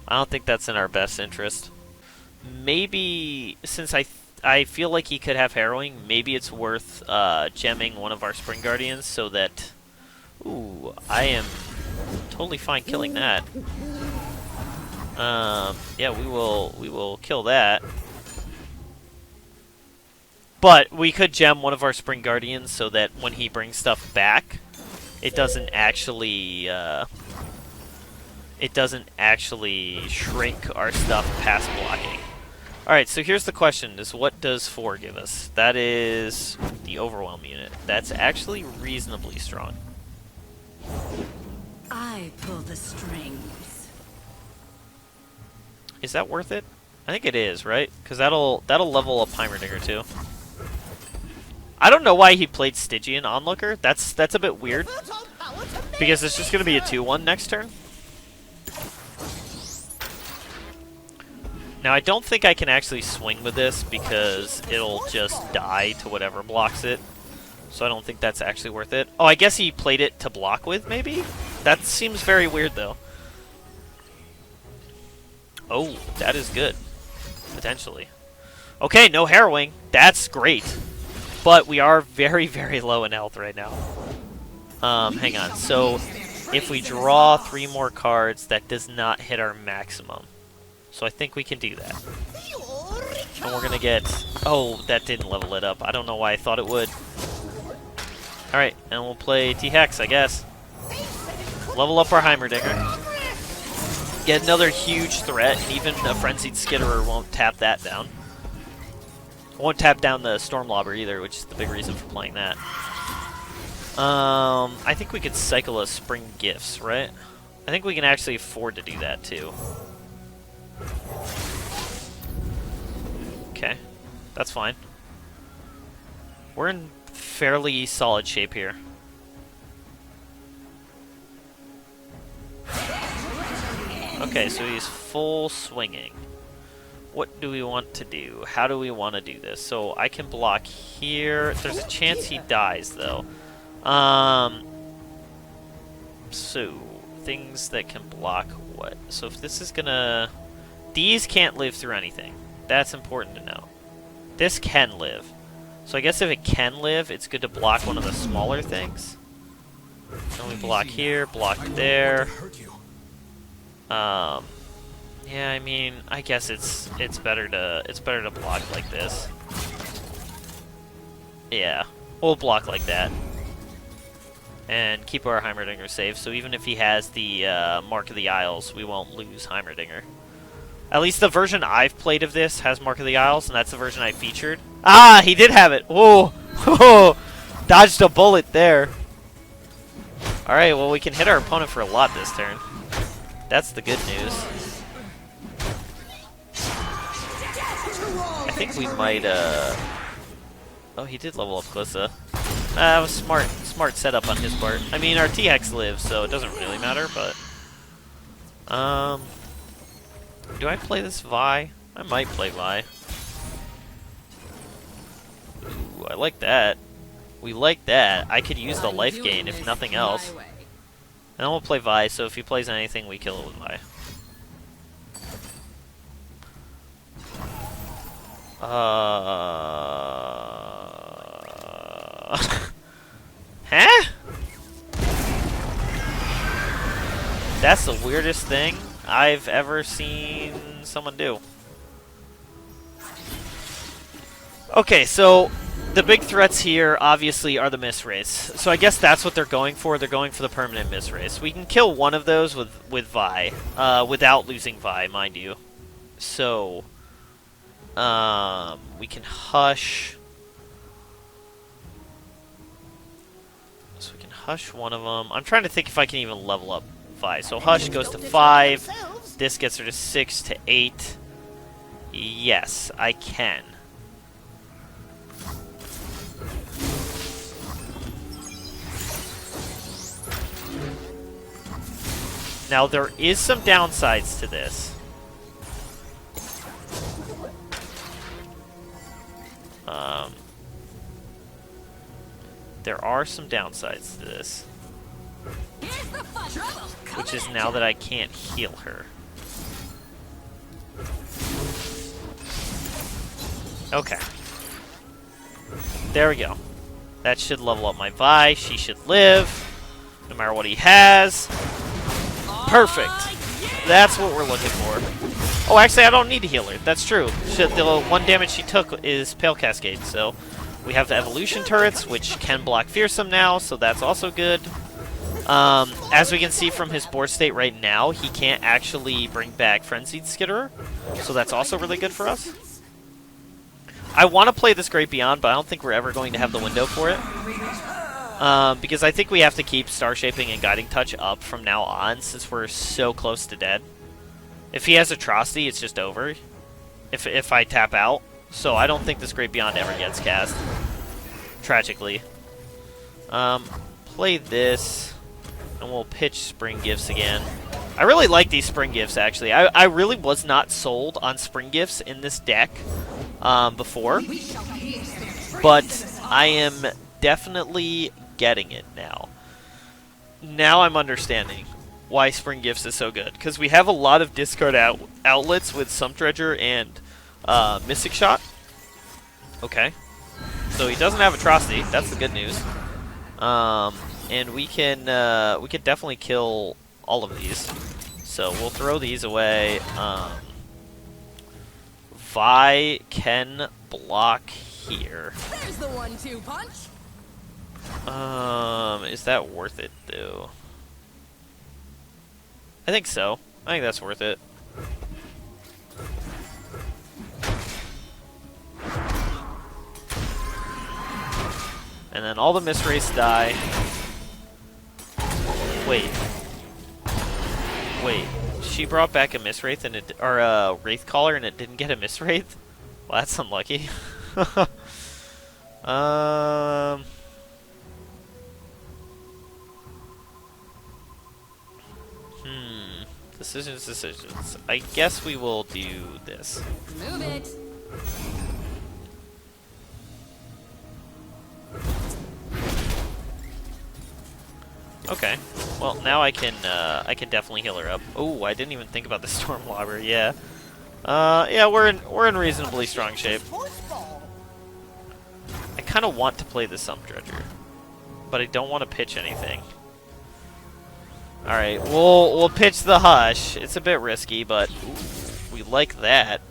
S1: I don't think that's in our best interest. Maybe, since I feel like he could have Harrowing, maybe it's worth gemming one of our Spring Guardians so that... Ooh, I am totally fine killing that. Yeah, we will kill that. But we could gem one of our Spring Guardians so that when he brings stuff back, it doesn't actually shrink our stuff past blocking. Alright, so here's the question, is what does 4 give us? That is the Overwhelm unit. That's actually reasonably strong.
S5: I pull the strings.
S1: Is that worth it? I think it is, right? Because that'll level up Heimerdinger too. I don't know why he played Stygian Onlooker. That's a bit weird. Because it's just going to be a 2-1 next turn. Now, I don't think I can actually swing with this because it'll just die to whatever blocks it. So I don't think that's actually worth it. Oh, I guess he played it to block with, maybe? That seems very weird, though. Oh, that is good. Potentially. Okay, no Harrowing. That's great. But we are very, very low in health right now. Hang on. So, if we draw 3 more cards, that does not hit our maximum. So I think we can do that. And we're going to get... Oh, that didn't level it up. I don't know why I thought it would. Alright, and we'll play T-Hex, I guess. Level up our Heimerdinger. Get another huge threat, and even a Frenzied Skitterer won't tap that down. Won't tap down the Stormlobber either, which is the big reason for playing that. I think we could cycle a Spring Gifts, right? I think we can actually afford to do that too. Okay, that's fine. We're in fairly solid shape here. Okay, so he's full swinging. What do we want to do? How do we want to do this? So I can block here. There's a chance he dies, though. So, things that can block what? So if this is gonna... These can't live through anything. That's important to know. This can live. So I guess if it can live, it's good to block one of the smaller things. So we block here, block there. Yeah, I mean, I guess it's better to block like this. Yeah, we'll block like that, and keep our Heimerdinger safe. So even if he has the Mark of the Isles, we won't lose Heimerdinger. At least the version I've played of this has Mark of the Isles, and that's the version I featured. Ah, he did have it. Whoa, whoa, dodged a bullet there. All right, well we can hit our opponent for a lot this turn. That's the good news. I think we might, Oh, he did level up Glissa. That was smart setup on his part. I mean, our T-Hex lives, so it doesn't really matter, but... Do I play this Vi? I might play Vi. Ooh, I like that. We like that. I could use the life gain, if nothing else. And then we'll play Vi, so if he plays anything, we kill it with Vi. Huh? That's the weirdest thing I've ever seen someone do. Okay, so the big threats here obviously are the miss race. So I guess that's what they're going for. They're going for the permanent miss race. We can kill one of those with Vi, without losing Vi, mind you. So we can hush. So we can hush one of them. I'm trying to think if I can even level up Vi. So hush goes to 5. This gets her to 6 to 8. Yes, I can. Now there is some downsides to this. There are some downsides to this. Which is now that I can't heal her. Okay. There we go. That should level up my Vi. She should live. No matter what he has. Perfect. That's what we're looking for. Oh, actually, I don't need to heal her. That's true. The one damage she took is Pale Cascade, so... We have the evolution turrets, which can block Fearsome now, so that's also good. As we can see from his board state right now, he can't actually bring back Frenzied Skitterer, so that's also really good for us. I want to play this Great Beyond, but I don't think we're ever going to have the window for it. Because I think we have to keep Star Shaping and Guiding Touch up from now on, since we're so close to dead. If he has Atrocity, it's just over. If I tap out. So I don't think this Great Beyond ever gets cast. Tragically. Play this. And we'll pitch Spring Gifts again. I really like these Spring Gifts, actually. I really was not sold on Spring Gifts in this deck before. But I am definitely getting it now. Now I'm understanding why Spring Gifts is so good. Because we have a lot of discard outlets with Sump Dredger and... Mystic Shot. Okay. So he doesn't have Atrocity. That's the good news. And we can definitely kill all of these. So we'll throw these away. Vi can block here.
S2: There's the 1-2 punch.
S1: Is that worth it though? I think so. I think that's worth it. And then all the misrates die. Wait. Wait. She brought back a miswraith and it, or a wraith caller and it didn't get a miswraith? Well, that's unlucky. Decisions. I guess we will do this.
S2: Move it.
S1: Okay. Well, now I can definitely heal her up. Oh, I didn't even think about the storm lobber. Yeah. Yeah, we're in reasonably strong shape. I kind of want to play the Sump Dredger, but I don't want to pitch anything. All right, we'll pitch the Hush. It's a bit risky, but ooh, we like that.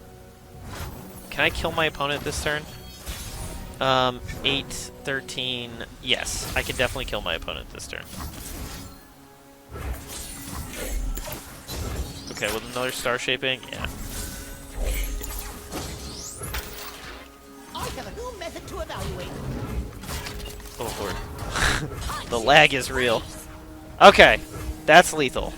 S1: Can I kill my opponent this turn? 8, 13. Yes, I can definitely kill my opponent this turn. Okay, with another star shaping, yeah.
S2: I have a new method to evaluate.
S1: Oh lord. The lag is real. Okay, that's lethal.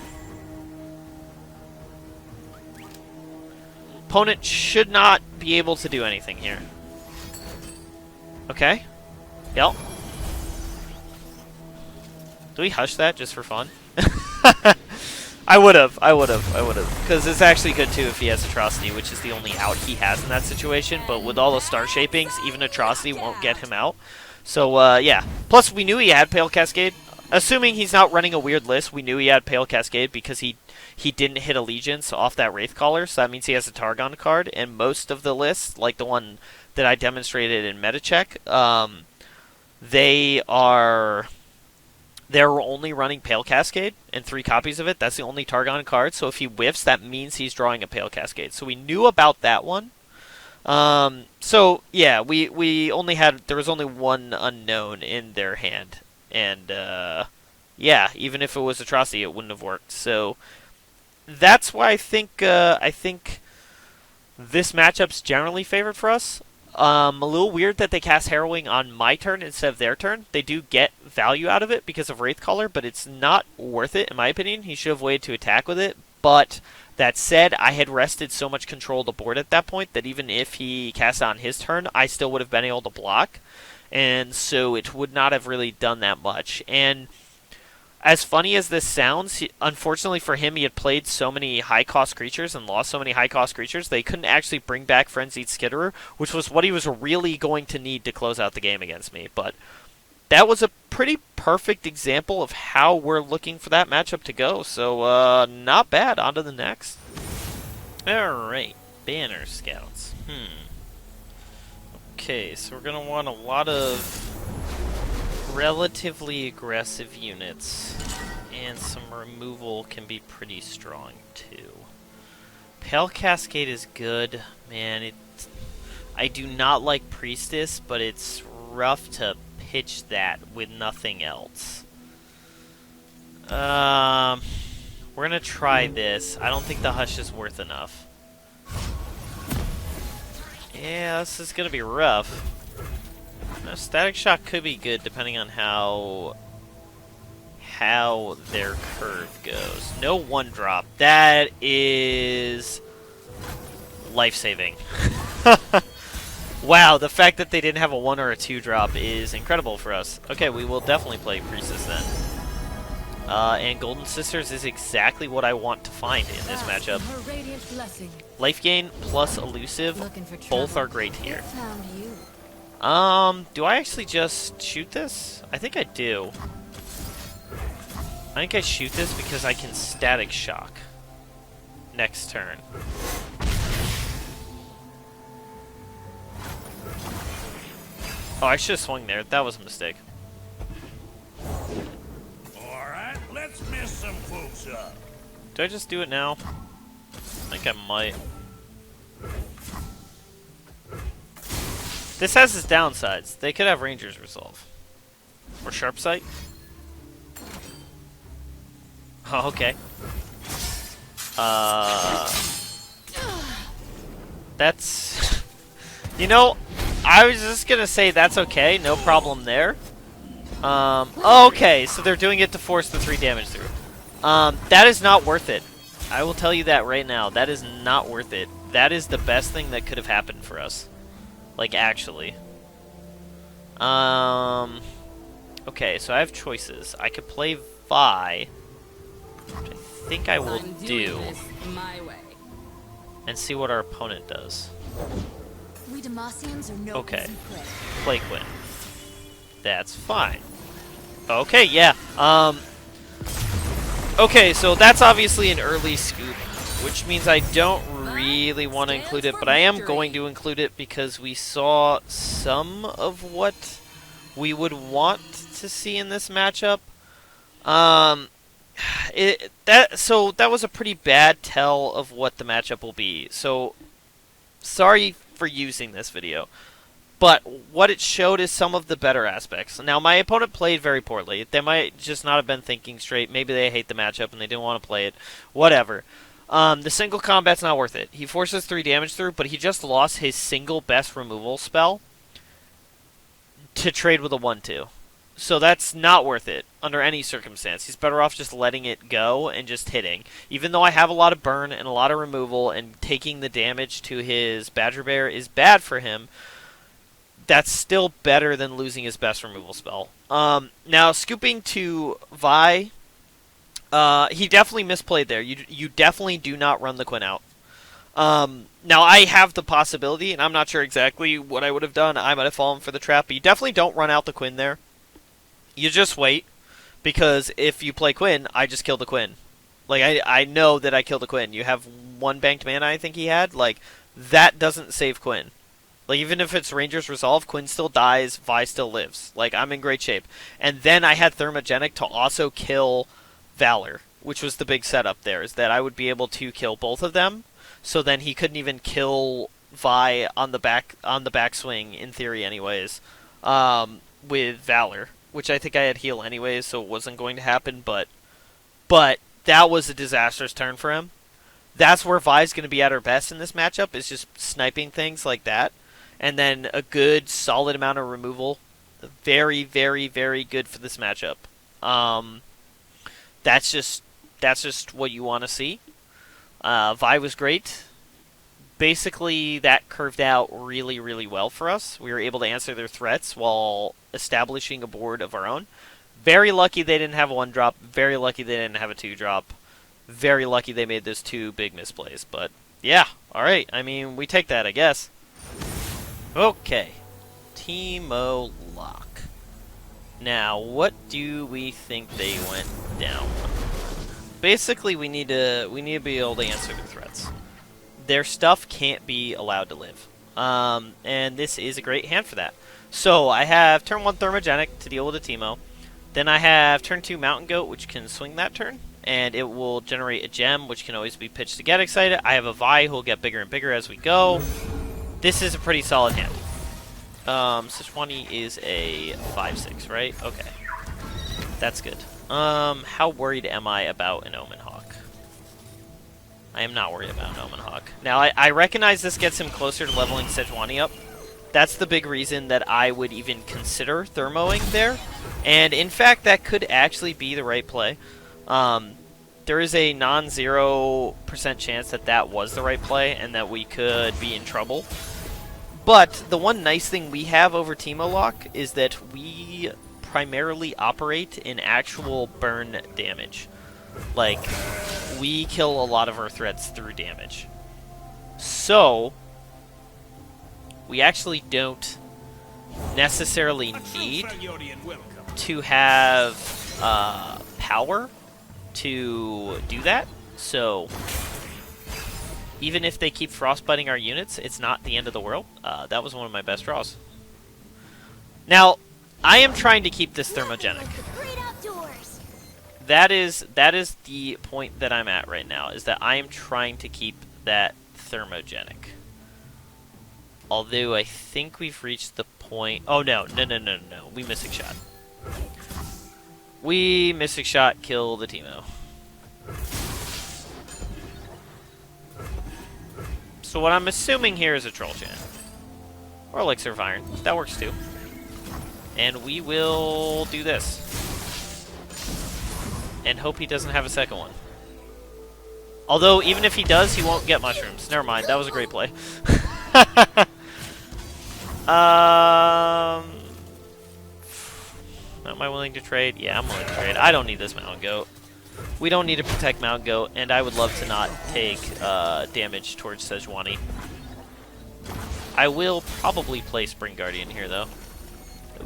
S1: Opponent should not be able to do anything here. Okay. Yep. Do we hush that just for fun? I would've. Because it's actually good too if he has Atrocity, which is the only out he has in that situation. But with all the star shapings, even Atrocity won't get him out. So, yeah. Plus, we knew he had Pale Cascade. Assuming he's not running a weird list, we knew he had Pale Cascade because he didn't hit Allegiance off that Wraith Caller, so that means he has a Targon card. And most of the lists, like the one that I demonstrated in MetaCheck, they're only running Pale Cascade and 3 copies of it. That's the only Targon card. So if he whiffs, that means he's drawing a Pale Cascade. So we knew about that one. So yeah, we only had, there was only one unknown in their hand, and yeah, even if it was Atrocity, it wouldn't have worked. So that's why I think this matchup's generally favored for us. A little weird that they cast Harrowing on my turn instead of their turn. They do get value out of it because of Wraithcaller, but it's not worth it in my opinion. He should have waited to attack with it. But that said, I had rested so much control of the board at that point that even if he cast on his turn, I still would have been able to block. And so it would not have really done that much. And as funny as this sounds, unfortunately for him, he had played so many high-cost creatures and lost so many high-cost creatures, they couldn't actually bring back Frenzied Skitterer, which was what he was really going to need to close out the game against me. But that was a pretty perfect example of how we're looking for that matchup to go. So, not bad. On to the next. Alright, Banner Scouts. Okay, so we're going to want a lot of relatively aggressive units, and some removal can be pretty strong too. Pale Cascade is good, man. I do not like Priestess, but it's rough to pitch that with nothing else. We're gonna try this. I don't think the Hush is worth enough. Yeah, this is gonna be rough. Static Shock could be good depending on how their curve goes. No 1-drop. That is life-saving. Wow, the fact that they didn't have a 1 or a 2-drop is incredible for us. Okay, we will definitely play Priestess then. And Golden Sisters is exactly what I want to find in this matchup. Life gain plus elusive, both are great here. Do I actually just shoot this? I think I do. I think I shoot this because I can Static Shock next turn. Oh, I should have swung there. That was a mistake.
S3: Alright, let's mess some folks up.
S1: Do I just do it now? I think I might. This has its downsides. They could have Ranger's Resolve. Or Sharp Sight. Oh, okay. That's... You know, I was just gonna say that's okay, no problem there. Okay, so they're doing it to force the 3 damage through. That is not worth it. I will tell you that right now. That is not worth it. That is the best thing that could have happened for us. Like, actually. Okay, so I have choices. I could play Vi, which I think I will do,
S5: my way.
S1: and see what our opponent does.
S4: We Demacians are no
S1: Okay.
S4: easy prey.
S1: Play Quinn. That's fine. Okay, yeah. Okay, so that's obviously an early scoop, which means I don't really want to include it, but I am going to include it because we saw some of what we would want to see in this matchup. That was a pretty bad tell of what the matchup will be. So sorry for using this video. But what it showed is some of the better aspects. Now, my opponent played very poorly. They might just not have been thinking straight. Maybe they hate the matchup and they didn't want to play it. Whatever. The single combat's not worth it. He forces 3 damage through, but he just lost his single best removal spell to trade with a 1-2. So that's not worth it under any circumstance. He's better off just letting it go and just hitting. Even though I have a lot of burn and a lot of removal, and taking the damage to his Badger Bear is bad for him, that's still better than losing his best removal spell. Now, scooping to Vi, he definitely misplayed there. You definitely do not run the Quinn out. Now, I have the possibility, and I'm not sure exactly what I would have done. I might have fallen for the trap, but you definitely don't run out the Quinn there. You just wait, because if you play Quinn, I just kill the Quinn. Like, I know that I killed the Quinn. You have 1 banked mana, I think he had. Like, that doesn't save Quinn. Like, even if it's Ranger's Resolve, Quinn still dies, Vi still lives. Like, I'm in great shape. And then I had Thermogenic to also kill Valor, which was the big setup there, is that I would be able to kill both of them, so then he couldn't even kill Vi on the backswing, in theory anyways, with Valor, which I think I had heal anyways, so it wasn't going to happen, but that was a disastrous turn for him. That's where Vi's going to be at her best in this matchup, is just sniping things like that. And then a good, solid amount of removal. Very, very, very good for this matchup. That's just what you want to see. Vi was great. Basically, that curved out really, really well for us. We were able to answer their threats while establishing a board of our own. Very lucky they didn't have a 1-drop. Very lucky they didn't have a 2-drop. Very lucky they made those 2 big misplays. But, yeah, alright. I mean, we take that, I guess. Okay. Teemo Lock. Now, what do we think they went down? Basically, we need to be able to answer their threats. Their stuff can't be allowed to live. And this is a great hand for that. So, I have turn 1 Thermogenic to deal with a Teemo. Then I have turn 2 Mountain Goat, which can swing that turn. And it will generate a gem, which can always be pitched to get excited. I have a Vi who will get bigger and bigger as we go. This is a pretty solid hand. Sejuani is a 5/6, right? Okay. That's good. How worried am I about an Omen Hawk? I am not worried about an Omen Hawk. Now, I recognize this gets him closer to leveling Sejuani up. That's the big reason that I would even consider thermoing there. And, in fact, that could actually be the right play. There is a non-0% chance that that was the right play and that we could be in trouble. But the one nice thing we have over Teemo Lock is that we primarily operate in actual burn damage. Like, we kill a lot of our threats through damage. So, we actually don't necessarily need to have power to do that. So, even if they keep frostbiting our units, it's not the end of the world. That was one of my best draws. Now, I am trying to keep this thermogenic. That is the point that I'm at right now, is that I am trying to keep that thermogenic. Although I think we've reached the point... Oh, no. We Mystic Shot. We Mystic Shot kill the Teemo. So what I'm assuming here is a Troll Chant. Or Elixir of Iron. That works too. And we will do this. And hope he doesn't have a second one. Although, even if he does, he won't get mushrooms. Never mind, that was a great play. Am I willing to trade? Yeah, I'm willing to trade. I don't need this Mountain Goat. We don't need to protect Mountain Goat, and I would love to not take damage towards Sejuani. I will probably play Spring Guardian here, though.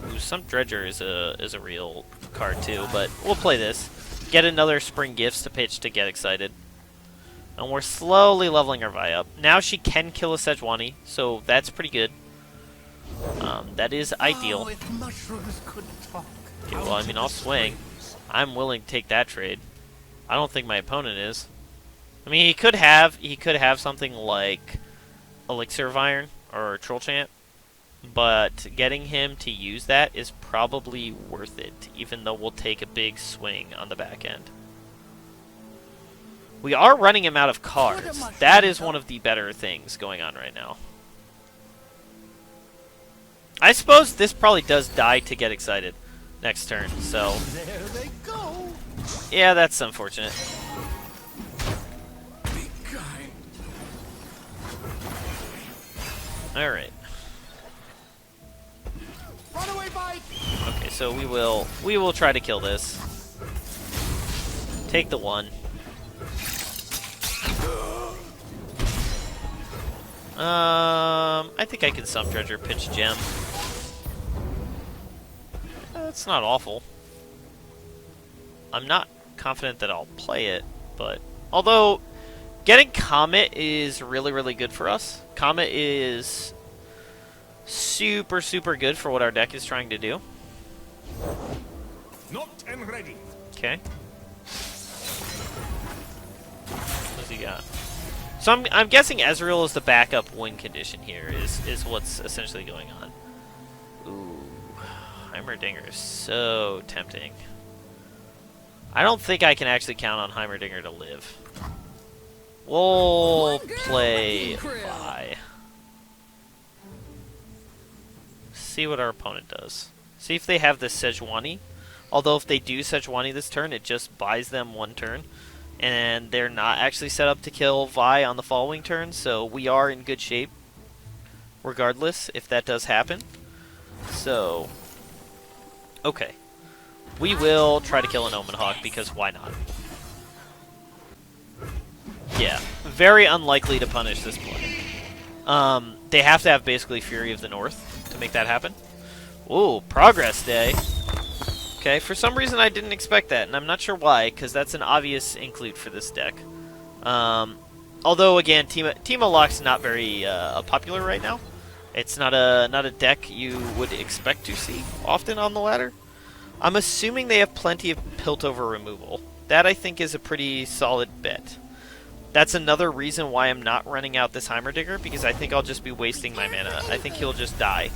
S1: Ooh, some Dredger is a real card, too, but we'll play this. Get another Spring Gifts to pitch to get excited. And we're slowly leveling our Vi up. Now she can kill a Sejuani, so that's pretty good. That is ideal.
S3: Oh, if mushrooms could talk.
S1: Okay, well, I mean, I'll swing. I'm willing to take that trade. I don't think my opponent is. I mean, he could have something like Elixir of Iron or Troll Chant, but getting him to use that is probably worth it, even though we'll take a big swing on the back end. We are running him out of cards. That is one of the better things going on right now. I suppose this probably does die to get excited next turn, so...
S3: There they go.
S1: Yeah, that's unfortunate.
S3: Be kind.
S1: Alright.
S3: Runaway bite.
S1: Okay, so we will try to kill this. Take the one. I think I can Sump Dredger, pitch Gem. That's not awful. I'm not confident that I'll play it, but... Although, getting Comet is really, really good for us. Comet is super, super good for what our deck is trying to do.
S3: Not and ready.
S1: Okay. What's he got? So I'm guessing Ezreal is the backup win condition here, is what's essentially going on. Ooh. Heimerdinger is so tempting. I don't think I can actually count on Heimerdinger to live. We'll play Vi. See what our opponent does. See if they have the Sejuani. Although if they do Sejuani this turn, it just buys them one turn. And they're not actually set up to kill Vi on the following turn, so we are in good shape, regardless, if that does happen. So, okay. We will try to kill an Omen Hawk, because why not? Yeah, very unlikely to punish this play. They have to have basically Fury of the North to make that happen. Ooh, Progress Day. Okay, for some reason I didn't expect that, and I'm not sure why, because that's an obvious include for this deck. Although, again, Teemo Lock's not very popular right now. It's not a deck you would expect to see often on the ladder. I'm assuming they have plenty of Piltover removal. That, I think, is a pretty solid bet. That's another reason why I'm not running out this Heimerdinger, because I think I'll just be wasting my mana. I think he'll just die.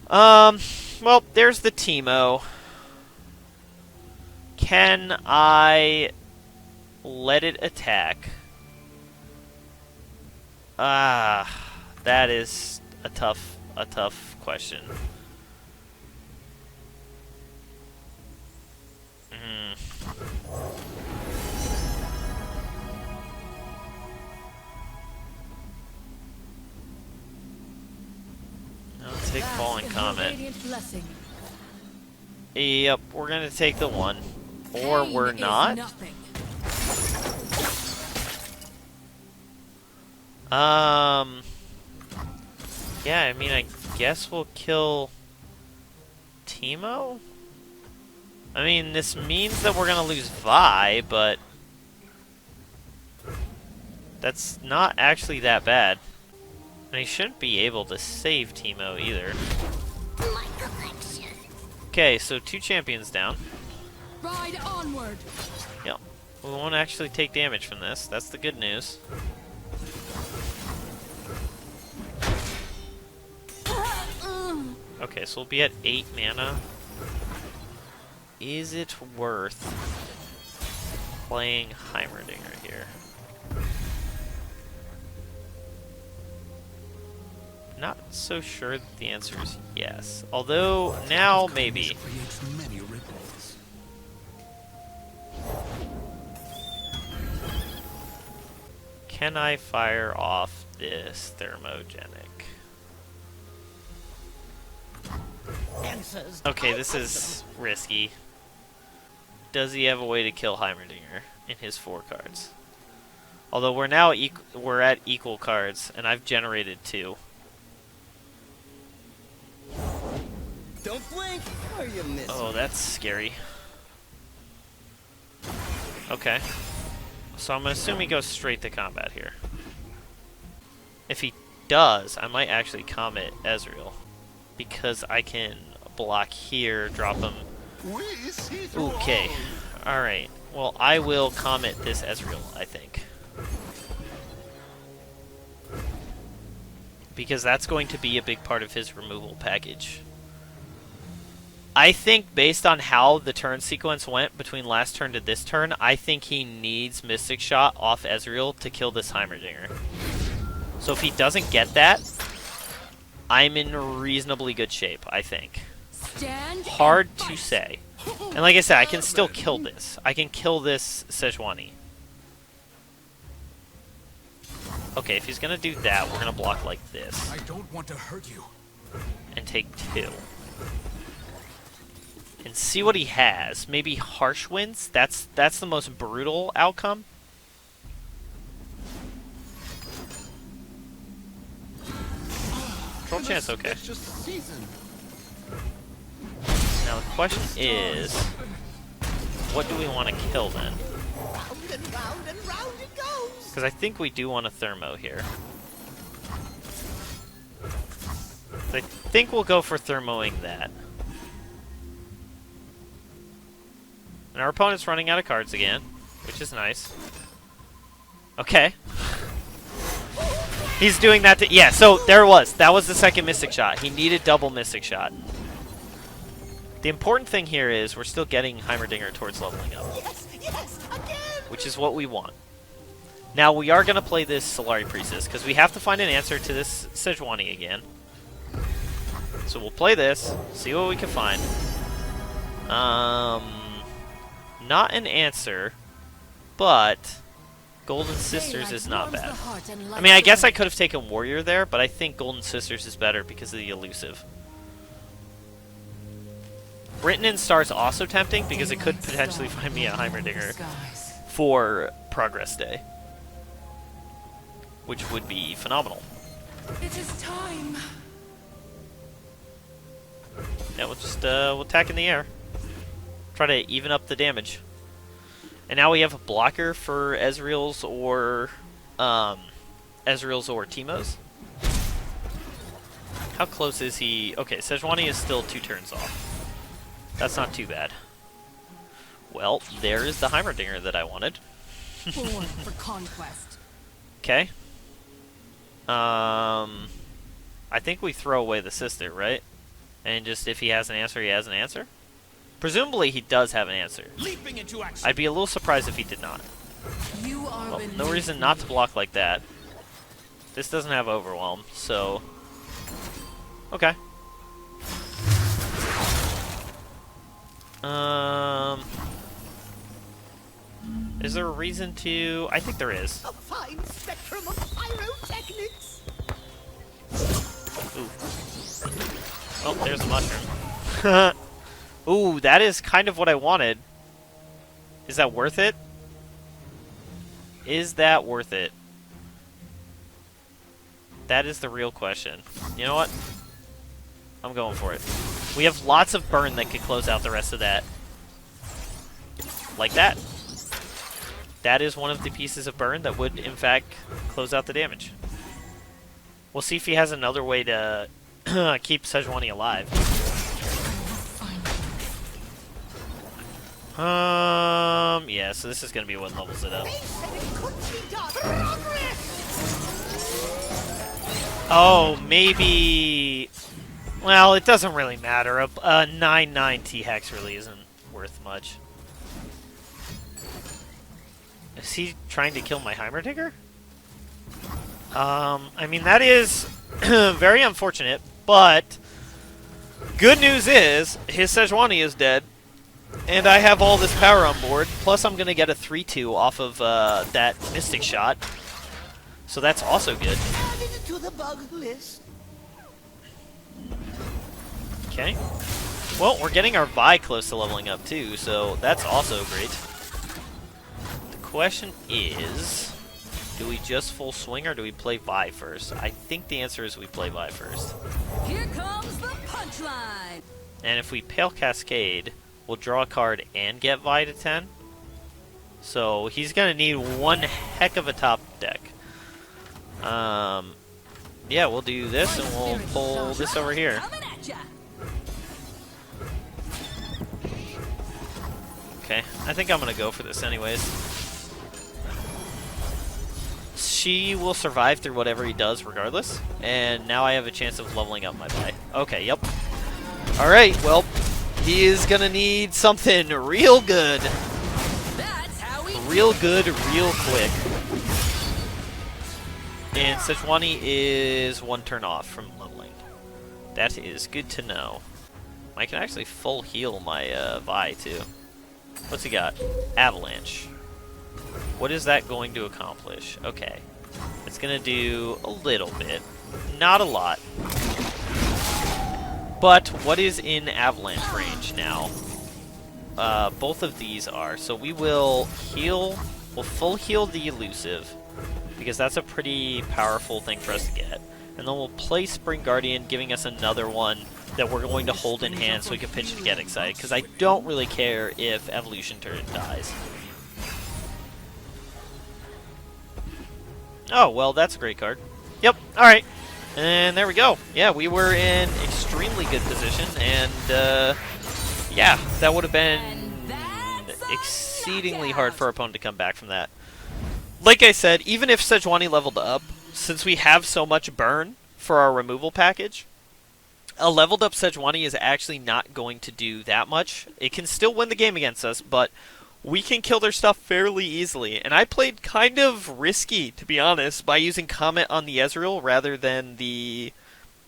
S1: Well, there's the Teemo. Can I let it attack? That is a tough question. I'll take Falling Comet. Yep, we're gonna take the one. Or we're not. Yeah, I mean, I guess we'll kill Teemo? I mean, this means that we're gonna lose Vi, but that's not actually that bad. And he shouldn't be able to save Teemo either. Okay, so 2 champions down.
S4: Ride onward.
S1: Yep. We won't actually take damage from this. That's the good news. Okay, so we'll be at 8 mana. Is it worth playing Heimerdinger here? Not so sure that the answer is yes. Although, now maybe.
S3: Creates many ripples.
S1: Can I fire off this thermogenic?
S2: Answers.
S1: Okay, this is risky. Does he have a way to kill Heimerdinger in his 4 cards? Although we're now we're at equal cards, and I've generated 2.
S2: Don't blink, or you miss.
S1: Oh, that's scary. Okay. So I'm gonna assume he goes straight to combat here. If he does, I might actually comet Ezreal. Because I can block here, drop him. Okay. Alright. Well, I will comet this Ezreal, I think. Because that's going to be a big part of his removal package. I think based on how the turn sequence went between last turn to this turn, I think he needs Mystic Shot off Ezreal to kill this Heimerdinger. So if he doesn't get that, I'm in reasonably good shape, I think.
S4: Stand
S1: Hard
S4: and
S1: to
S4: fight.
S1: say. And like I said, I can still kill this. I can kill this Sejuani. Okay, if he's gonna do that, we're gonna block like this.
S3: I don't want to hurt you.
S1: And take 2. And see what he has. Maybe Harsh Winds? That's the most brutal outcome. Control chance, okay.
S3: It's just season.
S1: Now the question is, what do we want to kill then?
S2: Round and round and round it goes.
S1: Because I think we do want a Thermo here. So I think we'll go for Thermoing that. And our opponent's running out of cards again, which is nice. Okay. He's doing that to... Yeah, so there it was. That was the second Mystic Shot. He needed double Mystic Shot. The important thing here is we're still getting Heimerdinger towards leveling up.
S2: Yes, yes, again.
S1: Which is what we want. Now, we are going to play this Solari Priestess, because we have to find an answer to this Sejuani again. So we'll play this, see what we can find. Not an answer, but Golden Sisters is not bad. I mean, I guess I could have taken Warrior there, but I think Golden Sisters is better because of the elusive. Written in Star is also tempting because it could potentially find me a Heimerdinger for Progress Day, which would be phenomenal.
S4: It is time.
S1: Yeah, we'll just we'll attack in the air. Try to even up the damage. And now we have a blocker for Ezreal's or Teemo's. How close is he? Okay, Sejuani is still 2 turns off. That's not too bad. Well, there is the Heimerdinger that I wanted.
S4: Born for conquest.
S1: Okay. I think we throw away the sister, right? And just if he has an answer, he has an answer? Presumably he does have an answer.
S3: Leaping into action.
S1: I'd be a little surprised if he did not.
S4: You are
S1: Well, no reason not to block like that. This doesn't have Overwhelm, so... Okay. Is there a reason to... I think there is.
S2: A fine spectrum of pyrotechnics.
S1: Ooh. Oh, there's a mushroom. Ooh, that is kind of what I wanted. Is that worth it? Is that worth it? That is the real question. You know what? I'm going for it. We have lots of burn that could close out the rest of that. Like that. That is one of the pieces of burn that would, in fact, close out the damage. We'll see if he has another way to keep Sejuani alive. Yeah, so this is going to be what levels it up.
S2: They said it couldn't be done. Progress.
S1: Oh, maybe... Well, it doesn't really matter. A 9/9 T-Hex really isn't worth much. Is he trying to kill my Heimerdinger? I mean, that is very unfortunate, but good news is his Sejuani is dead, and I have all this power on board, plus I'm going to get a 3-2 off of that Mystic Shot, so that's also good.
S2: Added to the bug list.
S1: Okay. Well, we're getting our Vi close to leveling up too, so that's also great. The question is, do we just full swing or do we play Vi first? I think the answer is we play Vi first.
S5: Here comes the punchline.
S1: And if we Pale Cascade, we'll draw a card and get Vi to 10. So he's going to need one heck of a top deck. Yeah, we'll do this and we'll pull this over here.
S5: Coming at ya.
S1: Okay, I think I'm going to go for this anyways. She will survive through whatever he does regardless. And now I have a chance of leveling up my Vi. Okay, yep. Alright, well, he is going to need something real good.
S5: That's how we
S1: Real good, real quick. And Sejuani is one turn off from leveling. That is good to know. I can actually full heal my Vi too. What's he got? Avalanche. What is that going to accomplish? Okay. It's going to do a little bit. Not a lot. But what is in Avalanche range now? Both of these are. So we will heal. We'll full heal the elusive, because that's a pretty powerful thing for us to get. And then we'll play Spring Guardian, giving us another one that we're going to hold in hand so we can pitch it to get excited, because I don't really care if Evolution Turn dies. Oh, well, that's a great card. Yep, alright. And there we go. Yeah, we were in extremely good position, and yeah, that would have been exceedingly hard for our opponent to come back from that. Like I said, even if Sejuani leveled up, since we have so much burn for our removal package, a leveled up Sejuani is actually not going to do that much. It can still win the game against us, but we can kill their stuff fairly easily. And I played kind of risky, to be honest, by using Comet on the Ezreal rather than the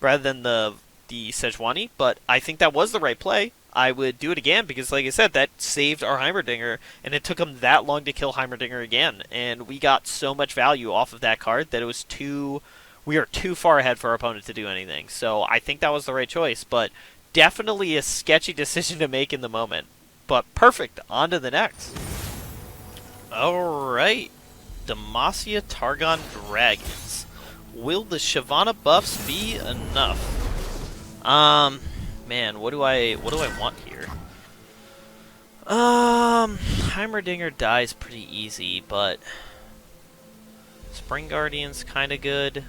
S1: Sejuani, but I think that was the right play. I would do it again because, like I said, that saved our Heimerdinger, and it took him that long to kill Heimerdinger again. And we got so much value off of that card that it was we are too far ahead for our opponent to do anything. So I think that was the right choice, but definitely a sketchy decision to make in the moment. But perfect. On to the next. Alright. Demacia Targon Dragons. Will the Shyvana buffs be enough? Man, what do I want here? Heimerdinger dies pretty easy, but Spring Guardian's kind of good.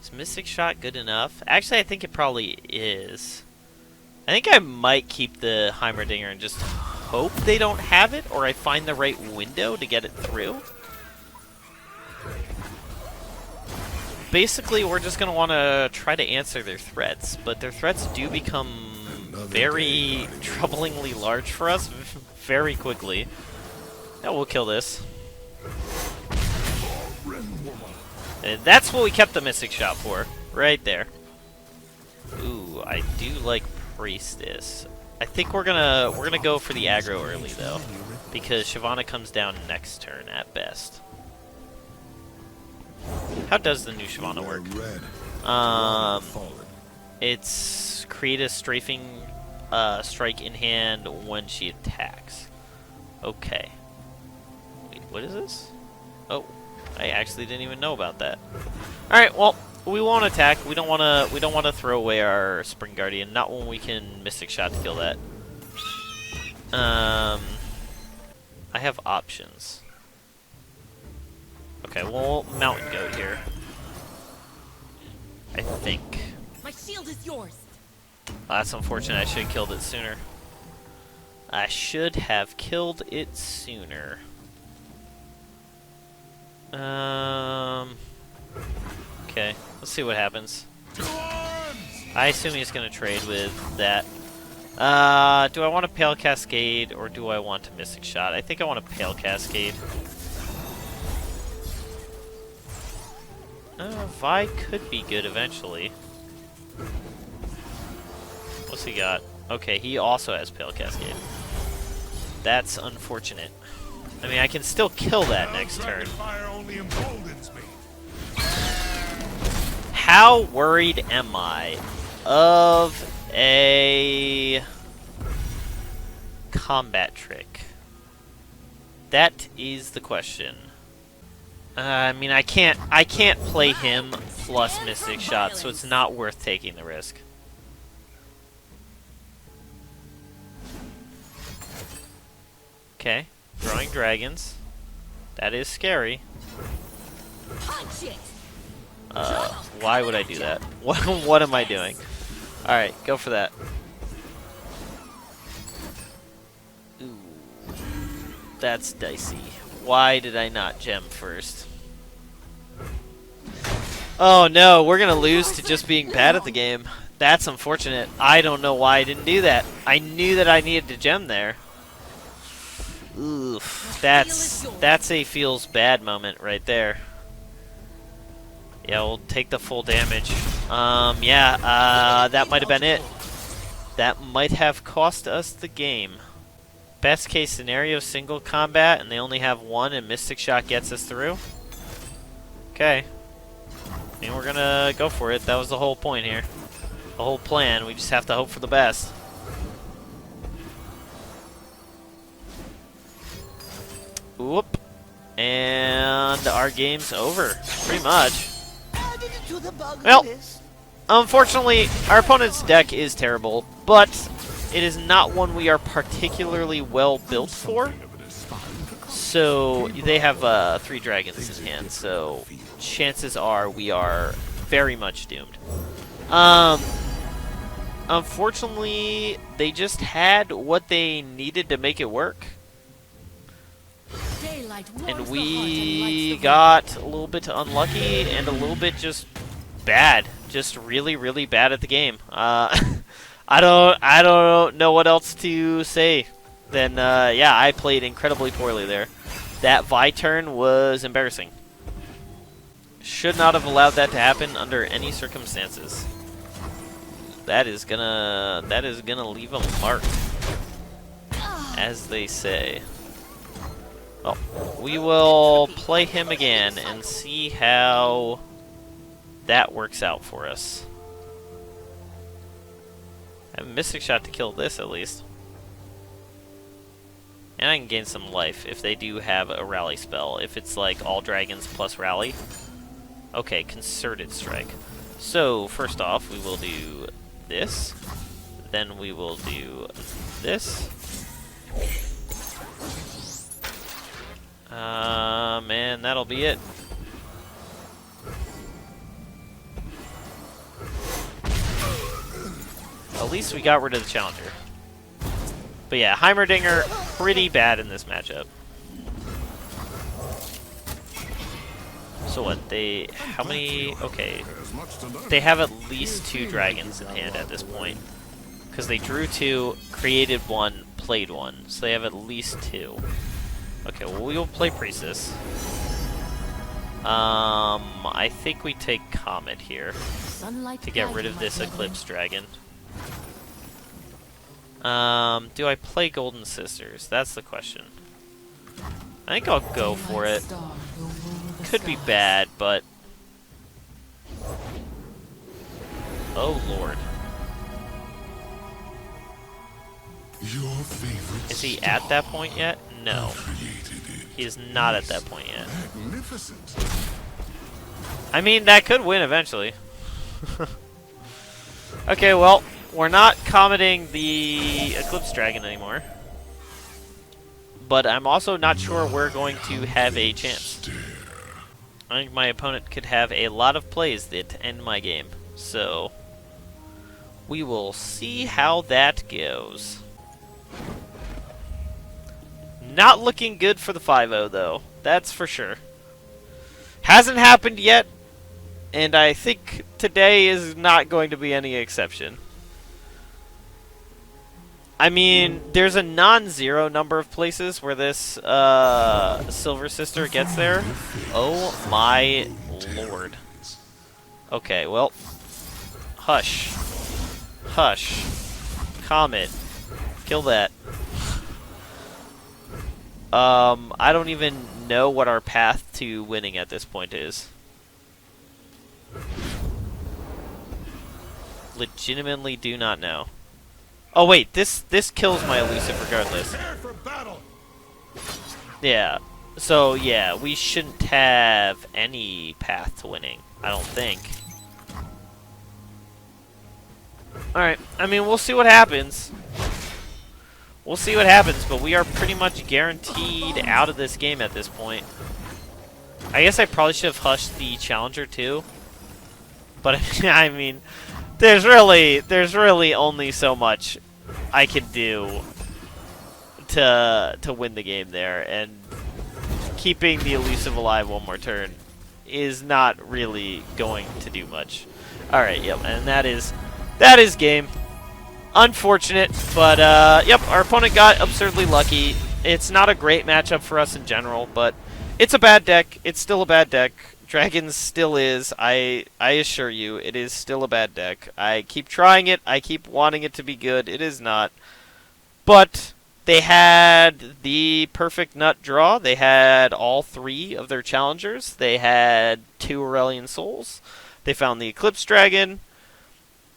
S1: Is Mystic Shot good enough? Actually, I think it probably is. I think I might keep the Heimerdinger and just hope they don't have it, or I find the right window to get it through. Basically, we're just going to want to try to answer their threats, but their threats do become very troublingly large for us very quickly. Now we'll kill this. And that's what we kept the Mystic Shot for, right there. Ooh, I do like Priestess. I think we're gonna go for the aggro early though, because Shyvana comes down next turn at best. How does the new Shyvana work? It's create a strafing strike in hand when she attacks. Okay. Wait, what is this? Oh, I actually didn't even know about that. All right, well, we won't attack. We don't want to throw away our Spring Guardian. Not when we can Mystic Shot to kill that. I have options. Okay, we'll Mountain Goat here. I think.
S4: My shield is yours.
S1: That's unfortunate. I should have killed it sooner. I should have killed it sooner. Okay, let's see what happens. I assume he's going to trade with that. Do I want to Pale Cascade or do I want to Mystic Shot? I think I want to Pale Cascade. Vi could be good eventually. What's he got? Okay, he also has Pale Cascade. That's unfortunate. I mean, I can still kill that next turn.
S3: Fire only emboldens me.
S1: How worried am I of a combat trick? That is the question. I mean, I can't play him plus Mystic Shot, so it's not worth taking the risk. Okay, drawing dragons. That is scary.
S5: Punch it.
S1: Why would I do that? What am I doing? Alright, go for that. Ooh. That's dicey. Why did I not gem first? Oh no, we're gonna lose to just being bad at the game. That's unfortunate. I don't know why I didn't do that. I knew that I needed to gem there. Oof. That's a feels bad moment right there. Yeah, we'll take the full damage. That might have been it. That might have cost us the game. Best case scenario, single combat, and they only have one, and Mystic Shot gets us through. Okay. I mean, we're gonna go for it. That was the whole point here. The whole plan. We just have to hope for the best. Whoop. And our game's over. Pretty much. Well, unfortunately, our opponent's deck is terrible, but it is not one we are particularly well built for. So, they have 3 dragons in hand, so chances are we are very much doomed. Unfortunately, they just had what they needed to make it work. And we got a little bit unlucky and a little bit just bad. Just really, really bad at the game. I don't know what else to say than, yeah, I played incredibly poorly there. That Vi turn was embarrassing. Should not have allowed that to happen under any circumstances. That is gonna leave a mark, as they say. Well, we will play him again and see how that works out for us. I have a Mystic Shot to kill this, at least. And I can gain some life if they do have a rally spell. If it's like all dragons plus rally. Okay, Concerted Strike. So, first off, we will do this. Then we will do this. And that'll be it. At least we got rid of the challenger. But yeah, Heimerdinger, pretty bad in this matchup. So what, how many, okay. They have at least 2 dragons in hand at this point. Because they drew 2, created 1, played 1. So they have at least 2. Okay, well, we will play Priestess. I think we take Comet here to get rid of this Eclipse Dragon. Do I play Golden Sisters? That's the question. I think I'll go for it. Could be bad, but... Oh, Lord. Is he at that point yet? No. He is not at that point yet. I mean, that could win eventually. Okay, well, we're not commenting the Eclipse Dragon anymore. But I'm also not sure we're going to have a chance. I think my opponent could have a lot of plays that end my game. So, we will see how that goes. Not looking good for the 5-0, though. That's for sure. Hasn't happened yet, and I think today is not going to be any exception. I mean, there's a non-zero number of places where this Silver Sister gets there. Oh my lord. Okay, well, hush. Hush. Comet. Kill that. I don't even know what our path to winning at this point is. Legitimately do not know. Oh wait, this kills my elusive regardless.
S3: Prepare for battle.
S1: Yeah. So yeah, we shouldn't have any path to winning, I don't think. Alright, I mean, we'll see what happens. We'll see what happens, but we are pretty much guaranteed out of this game at this point. I guess I probably should have hushed the challenger too. But I mean, there's really only so much I can do to win the game there, and keeping the elusive alive one more turn is not really going to do much. Alright, yep, and that is game. Unfortunate, but yep, our opponent got absurdly lucky. It's not a great matchup for us in general, but it's a bad deck. It's still a bad deck. Dragons still is. I assure you, it is still a bad deck. I keep trying it. I keep wanting it to be good. It is not. But they had the perfect nut draw. They had all 3 of their challengers. They had 2 Aurelian Souls. They found the Eclipse Dragon.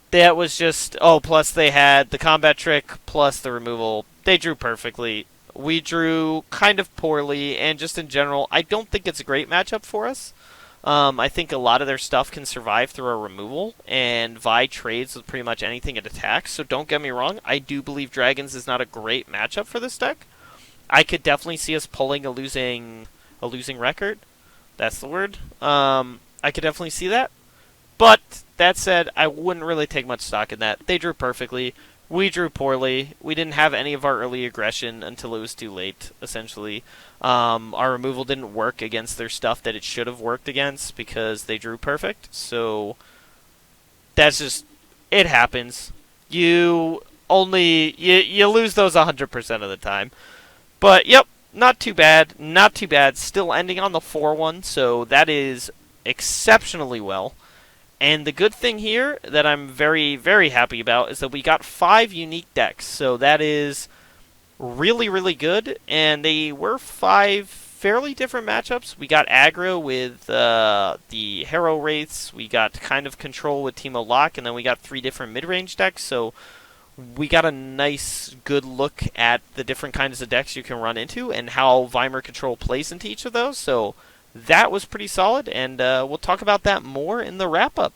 S1: That was just... Oh, plus they had the combat trick, plus the removal. They drew perfectly. We drew kind of poorly, and just in general, I don't think it's a great matchup for us. I think a lot of their stuff can survive through a removal, and Vi trades with pretty much anything it attacks, so don't get me wrong, I do believe Dragons is not a great matchup for this deck. I could definitely see us pulling a losing record. That's the word. I could definitely see that. But, that said, I wouldn't really take much stock in that. They drew perfectly. We drew poorly. We didn't have any of our early aggression until it was too late, essentially. Our removal didn't work against their stuff that it should have worked against because they drew perfect. So, that's just... It happens. You lose those 100% of the time. But, yep, not too bad. Not too bad. Still ending on the 4-1, so that is exceptionally well. And the good thing here that I'm very, very happy about is that we got 5 unique decks. So that is really, really good. And they were 5 fairly different matchups. We got aggro with the Harrow Wraiths. We got kind of control with Teemo Lock. And then we got 3 different mid-range decks. So we got a nice, good look at the different kinds of decks you can run into and how Veimer Control plays into each of those. So that was pretty solid, and we'll talk about that more in the wrap-up.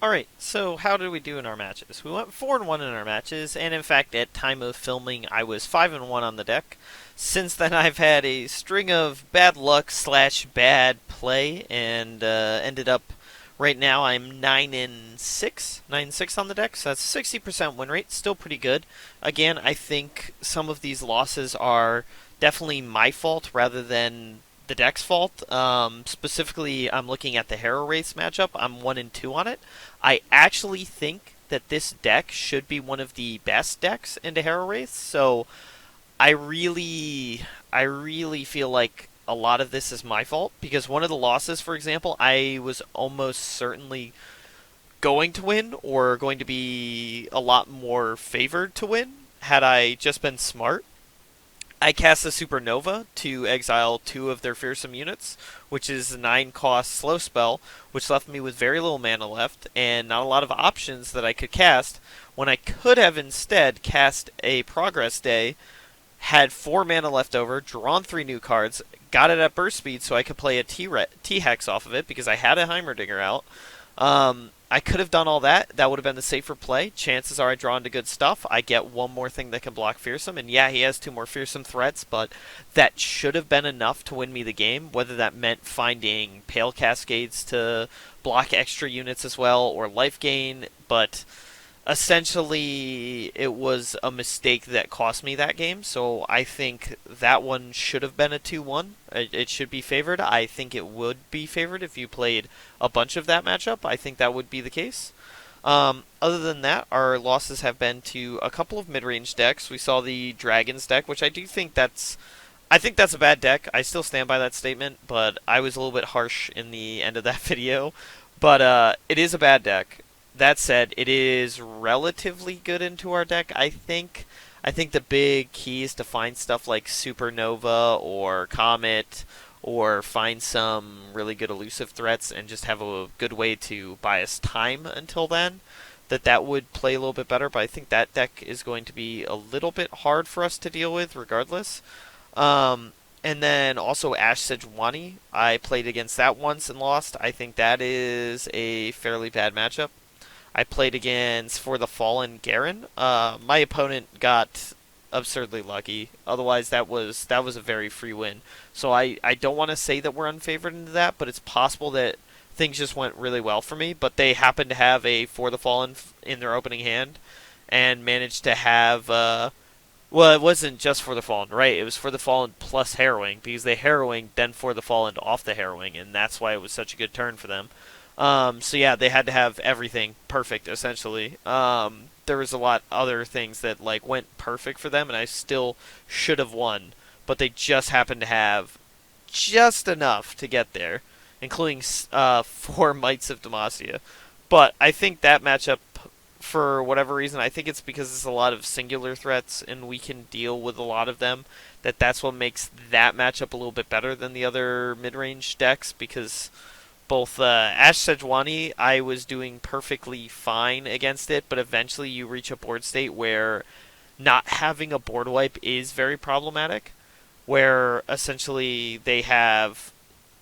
S1: Alright, so how did we do in our matches? We went 4-1 in our matches, and in fact, at time of filming, I was 5-1 on the deck. Since then, I've had a string of bad luck / bad play, and ended up, right now, I'm 9-6 on the deck, so that's a 60% win rate, still pretty good. Again, I think some of these losses are definitely my fault rather than the deck's fault. Specifically, I'm looking at the Harrow Wraiths matchup. I'm 1-2 on it. I actually think that this deck should be one of the best decks into Harrow Wraiths, so I really feel like a lot of this is my fault, because one of the losses, for example, I was almost certainly going to win, or going to be a lot more favored to win, had I just been smart. I cast the Supernova to exile 2 of their fearsome units, which is a 9-cost slow spell, which left me with very little mana left, and not a lot of options that I could cast, when I could have instead cast a Progress Day, had 4 mana left over, drawn 3 new cards, got it at burst speed so I could play a T-Hex off of it, because I had a Heimerdinger out. I could have done all that. That would have been the safer play. Chances are I draw into good stuff. I get one more thing that can block Fearsome. And yeah, he has 2 more Fearsome threats, but that should have been enough to win me the game. Whether that meant finding Pale Cascades to block extra units as well, or life gain. But essentially, it was a mistake that cost me that game. So I think that one should have been a 2-1. It should be favored. I think it would be favored if you played a bunch of that matchup. I think that would be the case. Other than that, our losses have been to a couple of mid-range decks. We saw the Dragons deck, which I do think that's... I think that's a bad deck. I still stand by that statement, but I was a little bit harsh in the end of that video. But it is a bad deck. That said, it is relatively good into our deck, I think. I think the big key is to find stuff like Supernova or Comet, or find some really good elusive threats and just have a good way to buy us time until then. That would play a little bit better, but I think that deck is going to be a little bit hard for us to deal with regardless. Um, and then also Ash Sejuani. I played against that once and lost. I think that is a fairly bad matchup. I played against For the Fallen Garen. My opponent got absurdly lucky. Otherwise, that was a very free win. So I don't want to say that we're unfavored into that, but it's possible that things just went really well for me. But they happened to have a For the Fallen in their opening hand, and managed to have. Well, it wasn't just For the Fallen, right? It was For the Fallen plus Harrowing, because they Harrowing, then For the Fallen off the Harrowing, and that's why it was such a good turn for them. So yeah, they had to have everything perfect, essentially. There was a lot other things that like went perfect for them, and I still should have won, but they just happened to have just enough to get there, including 4 Mites of Demacia. But I think that matchup, for whatever reason, I think it's because it's a lot of singular threats, and we can deal with a lot of them. That's what makes that matchup a little bit better than the other mid-range decks, because both Ash Sejuani, I was doing perfectly fine against it, but eventually you reach a board state where not having a board wipe is very problematic, where essentially they have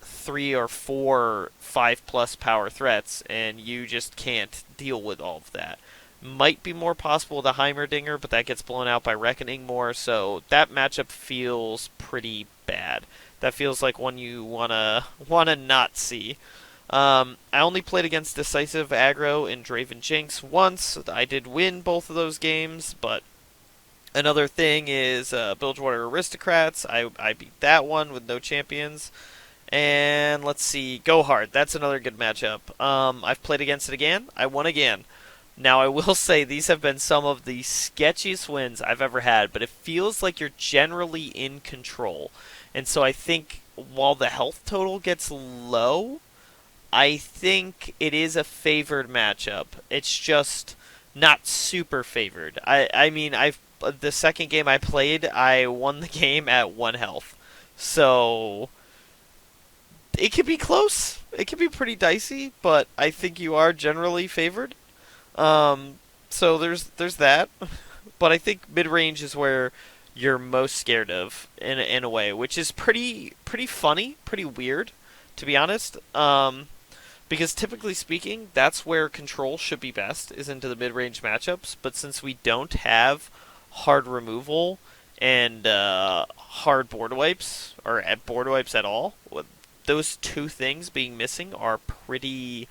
S1: 3 or 4 5+ power threats, and you just can't deal with all of that. Might be more possible with a Heimerdinger, but that gets blown out by Reckoning more, so that matchup feels pretty bad. That feels like one you wanna not see. I only played against decisive aggro in Draven Jinx once. I did win both of those games, but another thing is Bilgewater Aristocrats. I beat that one with no champions. And let's see, Go Hard. That's another good matchup. I've played against it again. I won again. Now, I will say these have been some of the sketchiest wins I've ever had, but it feels like you're generally in control. And so I think while the health total gets low, I think it is a favored matchup. It's just not super favored. I mean, the second game I played, I won the game at 1 health. So it could be close. It could be pretty dicey, but I think you are generally favored. So there's that. But I think mid range is where you're most scared of in a way, which is pretty funny, pretty weird, to be honest. Because typically speaking, that's where control should be best, is into the mid range matchups. But since we don't have hard removal and hard board wipes, or at board wipes at all, those two things being missing are pretty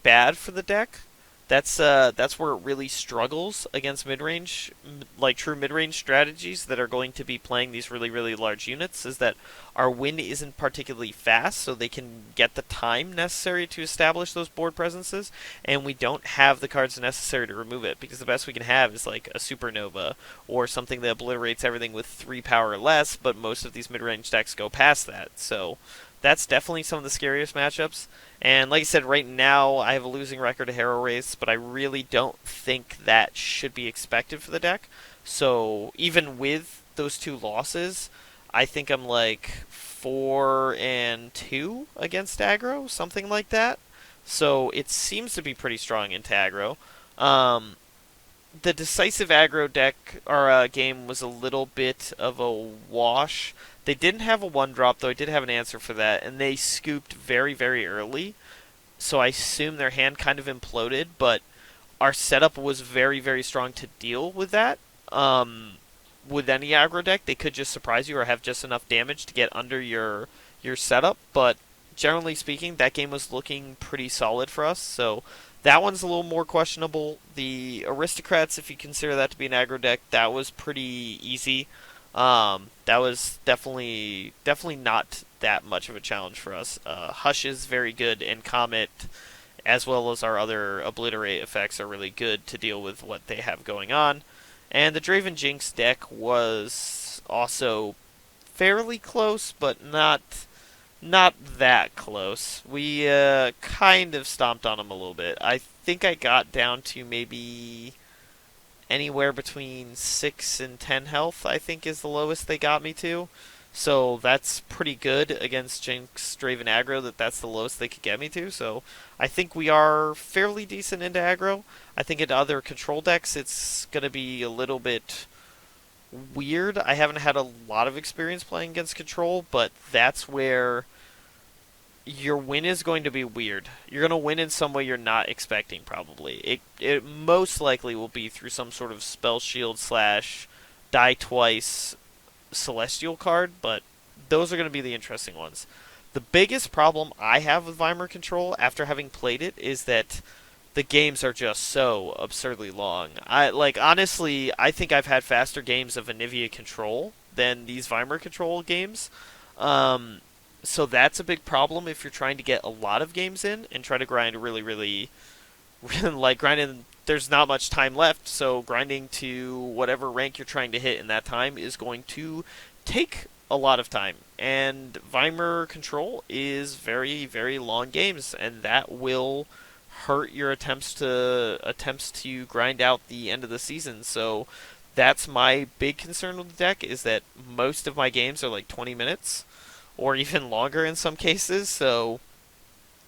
S1: bad for the deck. That's where it really struggles against mid-range, like true mid-range strategies that are going to be playing these really large units, is that our win isn't particularly fast, so they can get the time necessary to establish those board presences, and we don't have the cards necessary to remove it, because the best we can have is like a Supernova, or something that obliterates everything with 3 power or less, but most of these mid-range decks go past that, so that's definitely some of the scariest matchups. And like I said, right now I have a losing record of Hero Race, but I really don't think that should be expected for the deck. So even with those 2 losses, I think I'm like 4-2 against aggro, something like that. So it seems to be pretty strong into aggro. The decisive aggro deck or game was a little bit of a wash. They didn't have a 1-drop, though I did have an answer for that, and they scooped very early, so I assume their hand kind of imploded, but our setup was very strong to deal with that. With any aggro deck, they could just surprise you or have just enough damage to get under your setup, but generally speaking, that game was looking pretty solid for us, so that one's a little more questionable. The Aristocrats, if you consider that to be an aggro deck, that was pretty easy. That was definitely not that much of a challenge for us. Hush is very good, and Comet, as well as our other Obliterate effects, are really good to deal with what they have going on. And the Draven Jinx deck was also fairly close, but not Not that close. We kind of stomped on them a little bit. I think I got down to maybe anywhere between 6 and 10 health, I think is the lowest they got me to. So that's pretty good against Jinx Draven aggro, that's the lowest they could get me to. So I think we are fairly decent into aggro. I think in other control decks it's going to be a little bit weird. I haven't had a lot of experience playing against control, but that's where your win is going to be weird. You're going to win in some way you're not expecting, probably. It most likely will be through some sort of spell shield slash die twice celestial card, but those are going to be the interesting ones. The biggest problem I have with Veimer Control after having played it is that the games are just so absurdly long. Honestly, I think I've had faster games of Anivia Control than these Veimer Control games. So that's a big problem if you're trying to get a lot of games in and try to grind really grinding. There's not much time left, so grinding to whatever rank you're trying to hit in that time is going to take a lot of time. And Veimer Control is very long games, and that will hurt your attempts to grind out the end of the season. So that's my big concern with the deck, is that most of my games are like 20 minutes or even longer in some cases. So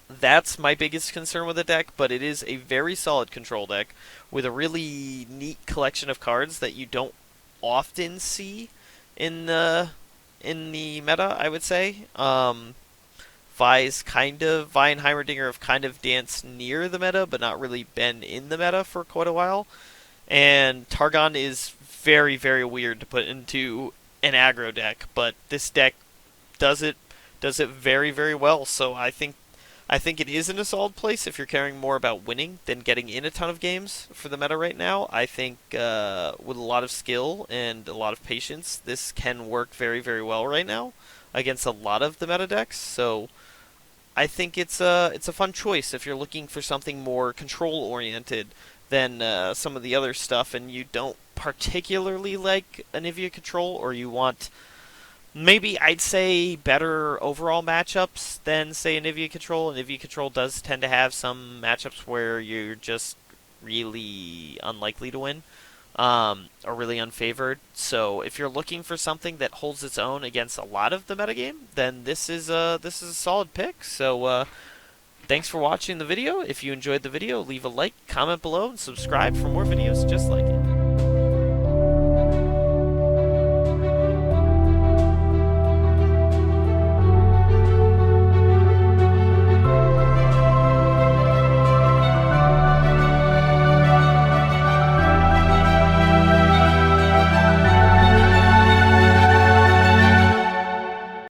S1: that's my biggest concern with the deck, but it is a very solid control deck with a really neat collection of cards that you don't often see in the meta, I would say. Vi and Heimerdinger have kind of danced near the meta, but not really been in the meta for quite a while. And Targon is very weird to put into an aggro deck, but this deck does it very well. So I think it is in a solid place if you're caring more about winning than getting in a ton of games for the meta right now. I think with a lot of skill and a lot of patience, this can work very well right now against a lot of the meta decks. So I think it's a fun choice if you're looking for something more control oriented than some of the other stuff, and you don't particularly like Anivia Control, or you want maybe I'd say better overall matchups than, say, Anivia Control. Anivia Control does tend to have some matchups where you're just really unlikely to win, or really unfavored. So if you're looking for something that holds its own against a lot of the metagame, then this is a solid pick. So thanks for watching the video. If you enjoyed the video, leave a like, comment below, and subscribe for more videos just like it.